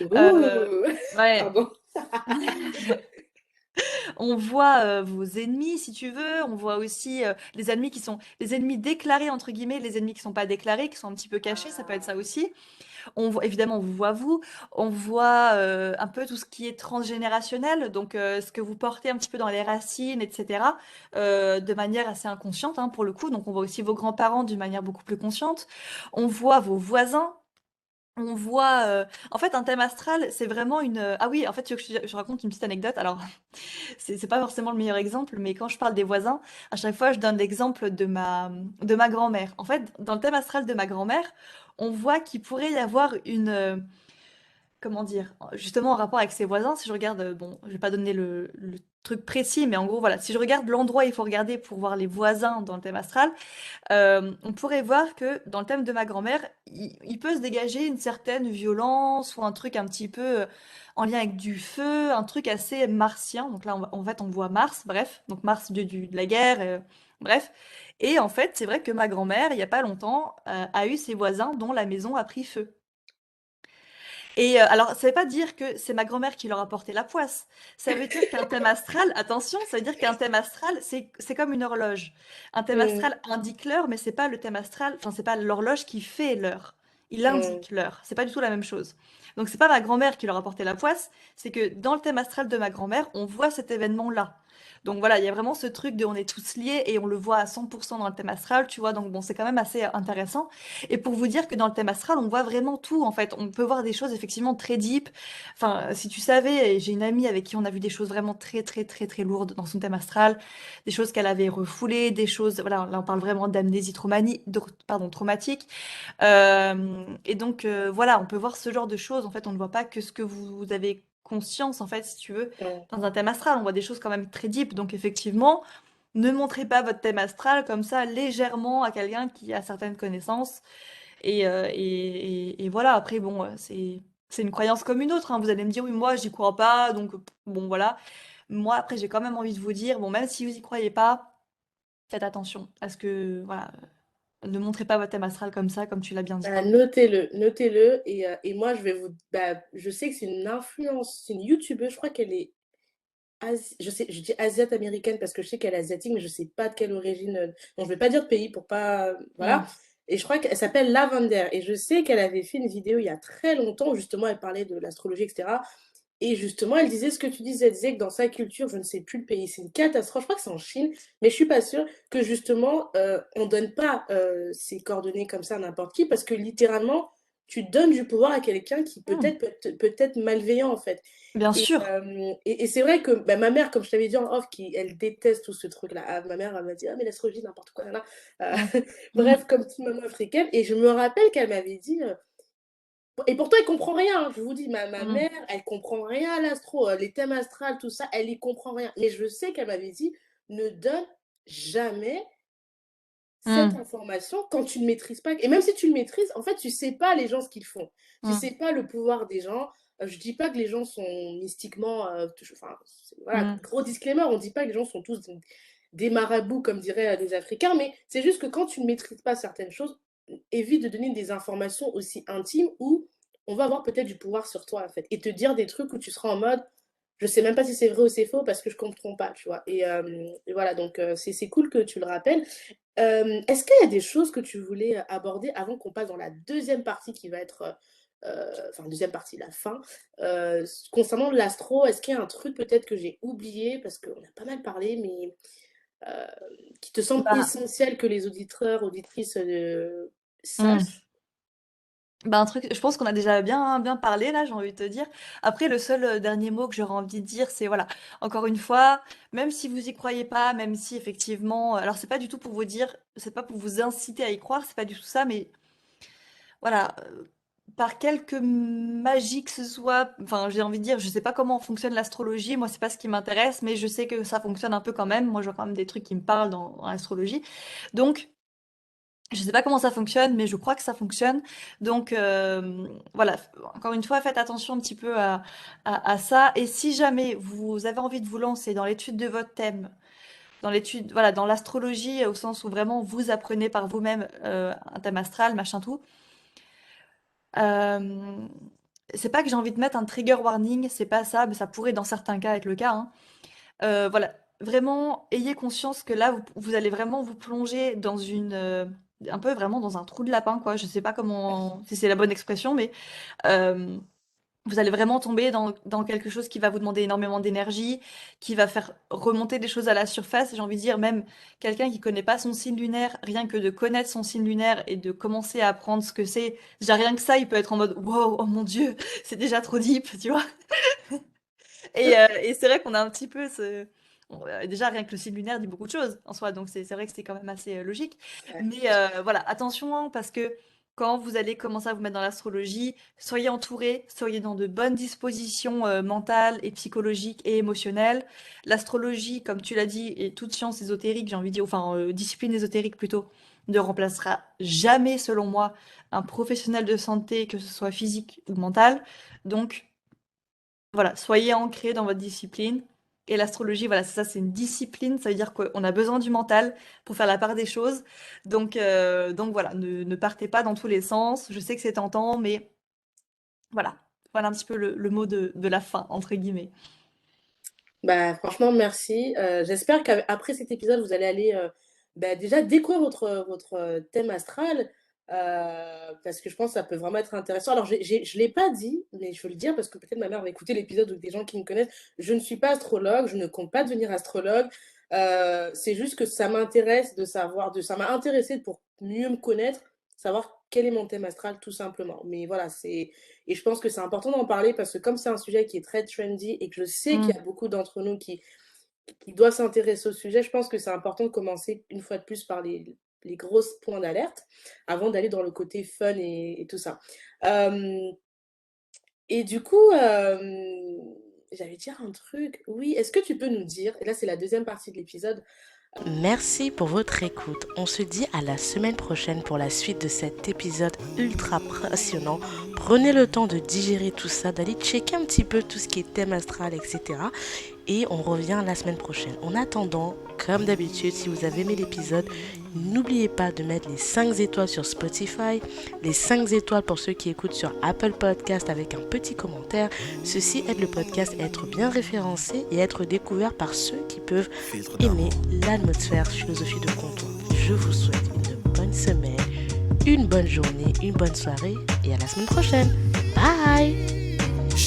Euh, Ouh! ouais, Pardon. on voit vos ennemis, si tu veux. On voit aussi les ennemis qui sont les ennemis déclarés, entre guillemets, les ennemis qui sont pas déclarés, qui sont un petit peu cachés. Ça peut être ça aussi. On voit, évidemment, on vous voit vous. On voit un peu tout ce qui est transgénérationnel, donc ce que vous portez un petit peu dans les racines, etc. De manière assez inconsciente, hein, pour le coup. Donc on voit aussi vos grands-parents d'une manière beaucoup plus consciente. On voit vos voisins. On voit, en fait, un thème astral, c'est vraiment une. Ah oui, en fait, tu veux que je raconte une petite anecdote. Alors, c'est pas forcément le meilleur exemple, mais quand je parle des voisins, à chaque fois, je donne l'exemple de ma grand-mère. En fait, dans le thème astral de ma grand-mère, on voit qu'il pourrait y avoir une, comment dire, justement en rapport avec ses voisins, si je regarde, bon, je vais pas donner le truc précis, mais en gros, voilà, si je regarde l'endroit, il faut regarder pour voir les voisins dans le thème astral, on pourrait voir que dans le thème de ma grand-mère, il peut se dégager une certaine violence ou un truc un petit peu en lien avec du feu, un truc assez martien. Donc là, en fait, on voit Mars, bref, donc Mars de la guerre, bref. Et en fait, c'est vrai que ma grand-mère, il y a pas longtemps, a eu ses voisins dont la maison a pris feu. Et alors, ça veut pas dire que c'est ma grand-mère qui leur a porté la poisse. Ça veut dire qu'un thème astral, attention, ça veut dire qu'un thème astral, c'est comme une horloge. Un thème Mmh, astral indique l'heure, mais c'est pas le thème astral, enfin, c'est pas l'horloge qui fait l'heure. Il mmh. indique l'heure. C'est pas du tout la même chose. Donc, c'est pas ma grand-mère qui leur a porté la poisse, c'est que dans le thème astral de ma grand-mère, on voit cet événement-là. Donc voilà, il y a vraiment ce truc de on est tous liés et on le voit à 100% dans le thème astral, tu vois. Donc bon, c'est quand même assez intéressant. Et pour vous dire que dans le thème astral, on voit vraiment tout, en fait. On peut voir des choses effectivement très deep. Enfin, si tu savais, j'ai une amie avec qui on a vu des choses vraiment très, très, très, très lourdes dans son thème astral. Des choses qu'elle avait refoulées, des choses, voilà, là on parle vraiment d'amnésie traumatique. Et donc, voilà, on peut voir ce genre de choses. En fait, on ne voit pas que ce que vous avez conscience, en fait, si tu veux, Ouais. dans un thème astral. On voit des choses quand même très deep. Donc, effectivement, ne montrez pas votre thème astral comme ça légèrement à quelqu'un qui a certaines connaissances. Et voilà, après, bon, c'est une croyance comme une autre, hein. Vous allez me dire, oui, moi, j'y crois pas, donc bon, voilà. Moi, après, j'ai quand même envie de vous dire, bon, même si vous y croyez pas, faites attention à ce que, voilà, ne montrez pas votre thème astral comme ça, comme tu l'as bien dit, Bah, quoi. notez-le, notez-le et moi je vais vous bah, je sais que c'est une influence, c'est une youtubeuse, je crois qu'elle est je sais, je dis asiate américaine parce que je sais qu'elle est asiatique, mais je sais pas de quelle origine, donc je vais pas dire de pays pour pas, voilà. Hmm. Et je crois qu'elle s'appelle Lavender et je sais qu'elle avait fait une vidéo il y a très longtemps où justement elle parlait de l'astrologie, etc. Et justement, elle disait ce que tu disais, elle disait que dans sa culture, je ne sais plus le pays, c'est une catastrophe, je crois que c'est en Chine, mais je suis pas sûre que justement, on donne pas ses coordonnées comme ça à n'importe qui, parce que littéralement, tu donnes du pouvoir à quelqu'un qui Mmh. peut être malveillant en fait. Bien Et, sûr. et c'est vrai que bah, ma mère, comme je t'avais dit en off, elle déteste tout ce truc-là. Ah, ma mère, elle m'a dit, ah mais l'astrologie, n'importe quoi, là. Mmh. Bref, comme toute maman africaine. Et je me rappelle qu'elle m'avait dit, et pourtant, elle comprend rien, hein. Je vous dis, ma Mmh. mère, elle comprend rien à l'astro, les thèmes astrales, tout ça, elle y comprend rien. Mais je sais qu'elle m'avait dit, ne donne jamais cette Mmh. information quand tu ne maîtrises pas. Et même si tu le maîtrises, en fait, tu sais pas les gens ce qu'ils font. Tu Mmh. sais pas le pouvoir des gens. Je dis pas que les gens sont mystiquement, enfin, voilà, Mmh. gros disclaimer, on dit pas que les gens sont tous des marabouts, comme diraient les Africains, mais c'est juste que quand tu ne maîtrises pas certaines choses, évite de donner des informations aussi intimes où on va avoir peut-être du pouvoir sur toi, en fait, et te dire des trucs où tu seras en mode, je sais même pas si c'est vrai ou c'est faux parce que je comprends pas, tu vois. Et voilà, donc c'est cool que tu le rappelles. Est-ce qu'il y a des choses que tu voulais aborder avant qu'on passe dans la deuxième partie qui va être, enfin deuxième partie, la fin, concernant l'astro, est-ce qu'il y a un truc peut-être que j'ai oublié parce qu'on a pas mal parlé, mais euh, qui te semble Bah, essentiel que les auditeurs, auditrices mmh. sachent? Bah, un truc, je pense qu'on a déjà bien parlé là, j'ai envie de te dire. Après, le seul dernier mot que j'aurais envie de dire, c'est voilà, encore une fois, même si vous y croyez pas, même si effectivement, alors c'est pas du tout pour vous dire, c'est pas pour vous inciter à y croire, c'est pas du tout ça, mais voilà, par quelque magie que ce soit, enfin, j'ai envie de dire, je sais pas comment fonctionne l'astrologie, moi c'est pas ce qui m'intéresse, mais je sais que ça fonctionne un peu quand même. Moi, je vois quand même des trucs qui me parlent dans l'astrologie. Donc, je sais pas comment ça fonctionne, mais je crois que ça fonctionne. Donc voilà, encore une fois, faites attention un petit peu à ça. Et si jamais vous avez envie de vous lancer dans l'étude de votre thème, dans l'étude, voilà, dans l'astrologie, au sens où vraiment vous apprenez par vous-même un thème astral, machin tout, euh, c'est pas que j'ai envie de mettre un trigger warning, c'est pas ça, mais ça pourrait dans certains cas être le cas, hein. Voilà, vraiment, ayez conscience que là, vous allez vraiment vous plonger dans un peu vraiment dans un trou de lapin, quoi. Je sais pas comment, si c'est la bonne expression, mais euh, vous allez vraiment tomber dans quelque chose qui va vous demander énormément d'énergie, qui va faire remonter des choses à la surface. J'ai envie de dire, même quelqu'un qui connaît pas son signe lunaire, rien que de connaître son signe lunaire et de commencer à apprendre ce que c'est, déjà rien que ça, il peut être en mode, wow, oh mon Dieu, c'est déjà trop deep, tu vois. Et c'est vrai qu'on a un petit peu ce... bon, déjà, rien que le signe lunaire dit beaucoup de choses en soi, donc c'est vrai que c'est quand même assez logique. Ouais. Mais voilà, attention, hein, parce que quand vous allez commencer à vous mettre dans l'astrologie, soyez entourés, soyez dans de bonnes dispositions mentales et psychologiques et émotionnelles. L'astrologie, comme tu l'as dit, et toute science ésotérique, j'ai envie de dire, enfin discipline ésotérique plutôt, ne remplacera jamais, selon moi, un professionnel de santé, que ce soit physique ou mental. Donc, voilà, soyez ancrés dans votre discipline. Et l'astrologie, voilà, c'est ça, c'est une discipline. Ça veut dire qu'on a besoin du mental pour faire la part des choses. Donc voilà, ne partez pas dans tous les sens. Je sais que c'est tentant, mais voilà. Voilà un petit peu le mot de la fin, entre guillemets. Bah, franchement, merci. J'espère qu'après cet épisode, vous allez aller bah, déjà découvrir votre thème astral, parce que je pense que ça peut vraiment être intéressant. Alors, je ne l'ai pas dit, mais je veux le dire parce que peut-être ma mère va écouter l'épisode ou des gens qui me connaissent. Je ne suis pas astrologue, je ne compte pas devenir astrologue. C'est juste que ça m'intéresse de savoir, ça m'a intéressé pour mieux me connaître, savoir quel est mon thème astral, tout simplement. Mais voilà, et je pense que c'est important d'en parler parce que comme c'est un sujet qui est très trendy et que je sais qu'il y Mm. a beaucoup d'entre nous qui doivent s'intéresser au sujet, je pense que c'est important de commencer une fois de plus par les gros points d'alerte avant d'aller dans le côté fun et tout ça. Euh, et du coup, j'allais dire un truc. Oui, est-ce que tu peux nous dire, et là c'est la deuxième partie de l'épisode. Merci pour votre écoute. On se dit à la semaine prochaine pour la suite de cet épisode ultra passionnant. Prenez le temps de digérer tout ça, d'aller checker un petit peu tout ce qui est thème astral, etc. Et on revient la semaine prochaine. En attendant, comme d'habitude, si vous avez aimé l'épisode, n'oubliez pas de mettre les 5 étoiles sur Spotify, les 5 étoiles pour ceux qui écoutent sur Apple Podcast avec un petit commentaire. Ceci aide le podcast à être bien référencé et à être découvert par ceux qui peuvent aimer l'atmosphère philosophie de comptoir. Je vous souhaite une bonne semaine, une bonne journée, une bonne soirée et à la semaine prochaine. Bye!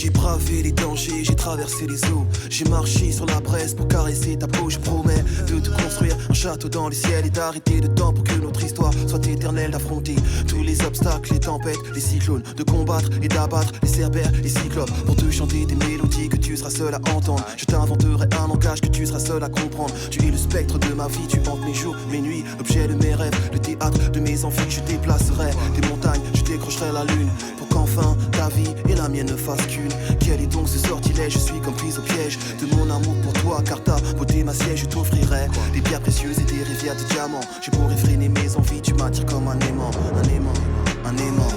J'ai bravé les dangers, j'ai traversé les eaux. J'ai marché sur la braise pour caresser ta peau. Je promets de te construire un château dans les ciels et d'arrêter le temps pour que notre histoire soit éternelle. D'affronter tous les obstacles, les tempêtes, les cyclones, de combattre et d'abattre les cerbères, les cyclopes. Pour te chanter des mélodies que tu seras seul à entendre. Je t'inventerai un langage que tu seras seul à comprendre. Tu es le spectre de ma vie, tu hantes mes jours, mes nuits, l'objet de mes rêves, le théâtre de mes envies. Je déplacerai des montagnes, je décrocherai la lune. Pour qu'enfin ta vie et la mienne ne fassent qu'une. Quel est donc ce sortilège? Je suis comme prise au piège de mon amour pour toi, car ta beauté ma siège. Je t'offrirai des pierres précieuses et des rivières de diamants. Je pourrais freiner mes envies, tu m'attires comme un aimant, un aimant, un aimant.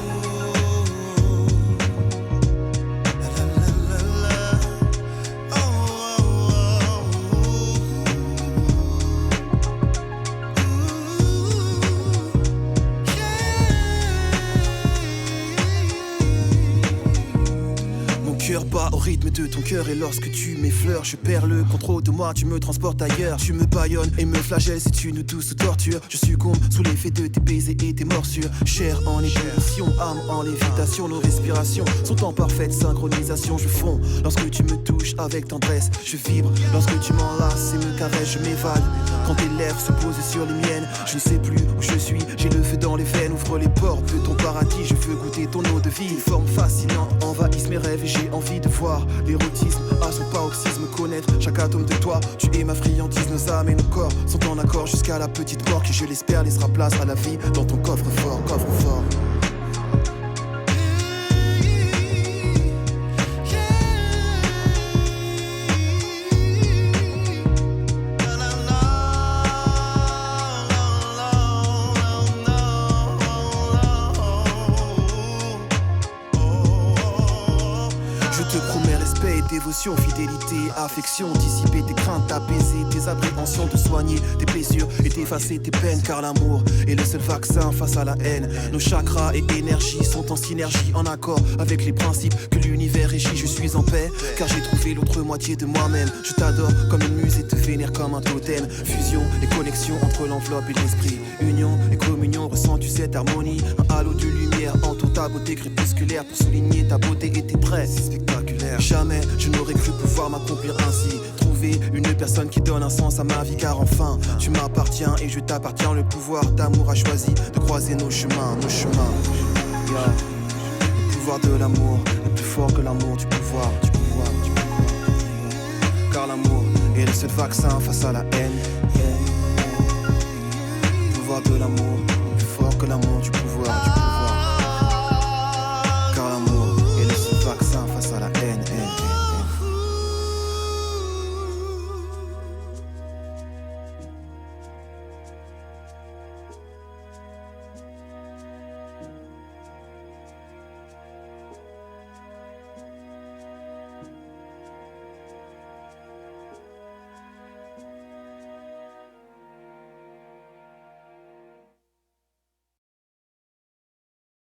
Bat au rythme de ton cœur et lorsque tu m'effleures, je perds le contrôle de moi, tu me transportes ailleurs. Tu me bâillonnes et me flagelles, c'est une douce torture. Je succombe sous l'effet de tes baisers et tes morsures. Chair en ébullition, âme en lévitation. Nos respirations sont en parfaite synchronisation. Je fonds lorsque tu me touches avec tendresse. Je vibre lorsque tu m'enlaces et me caresses. Je m'évade quand tes lèvres se posent sur les miennes. Je ne sais plus où je suis, j'ai le feu dans les veines. Ouvre les portes de ton paradis, je veux goûter ton eau de vie. Une forme fascinante envahissent mes rêves et j'ai envie de voir l'érotisme à son paroxysme, connaître chaque atome de toi. Tu es ma friandise, nos âmes et nos corps sont en accord jusqu'à la petite mort qui, je l'espère, laissera place à la vie dans ton coffre-fort, coffre-fort. Dévotion, fidélité, affection, dissiper tes craintes, apaiser tes appréhensions, te soigner tes blessures et t'effacer tes peines. Car l'amour est le seul vaccin face à la haine. Nos chakras et énergies sont en synergie, en accord avec les principes que l'univers régit. Je suis en paix car j'ai trouvé l'autre moitié de moi-même. Je t'adore comme une muse et te vénère comme un totem. Fusion et connexion entre l'enveloppe et l'esprit. Union et communion, ressens-tu cette harmonie? Un halo de lumière entoure ta beauté crépusculaire pour souligner ta beauté et tes traits. C'est spectaculaire. Jamais je n'aurais cru pouvoir m'accomplir ainsi. Trouver une personne qui donne un sens à ma vie, car enfin tu m'appartiens et je t'appartiens. Le pouvoir d'amour a choisi de croiser nos chemins, nos chemins. Yeah. Le pouvoir de l'amour est plus fort que l'amour du pouvoir, du pouvoir, du pouvoir. Car l'amour est le seul vaccin face à la haine. Le pouvoir de l'amour est plus fort que l'amour du pouvoir, du pouvoir. Car l'amour est le seul vaccin face à la haine.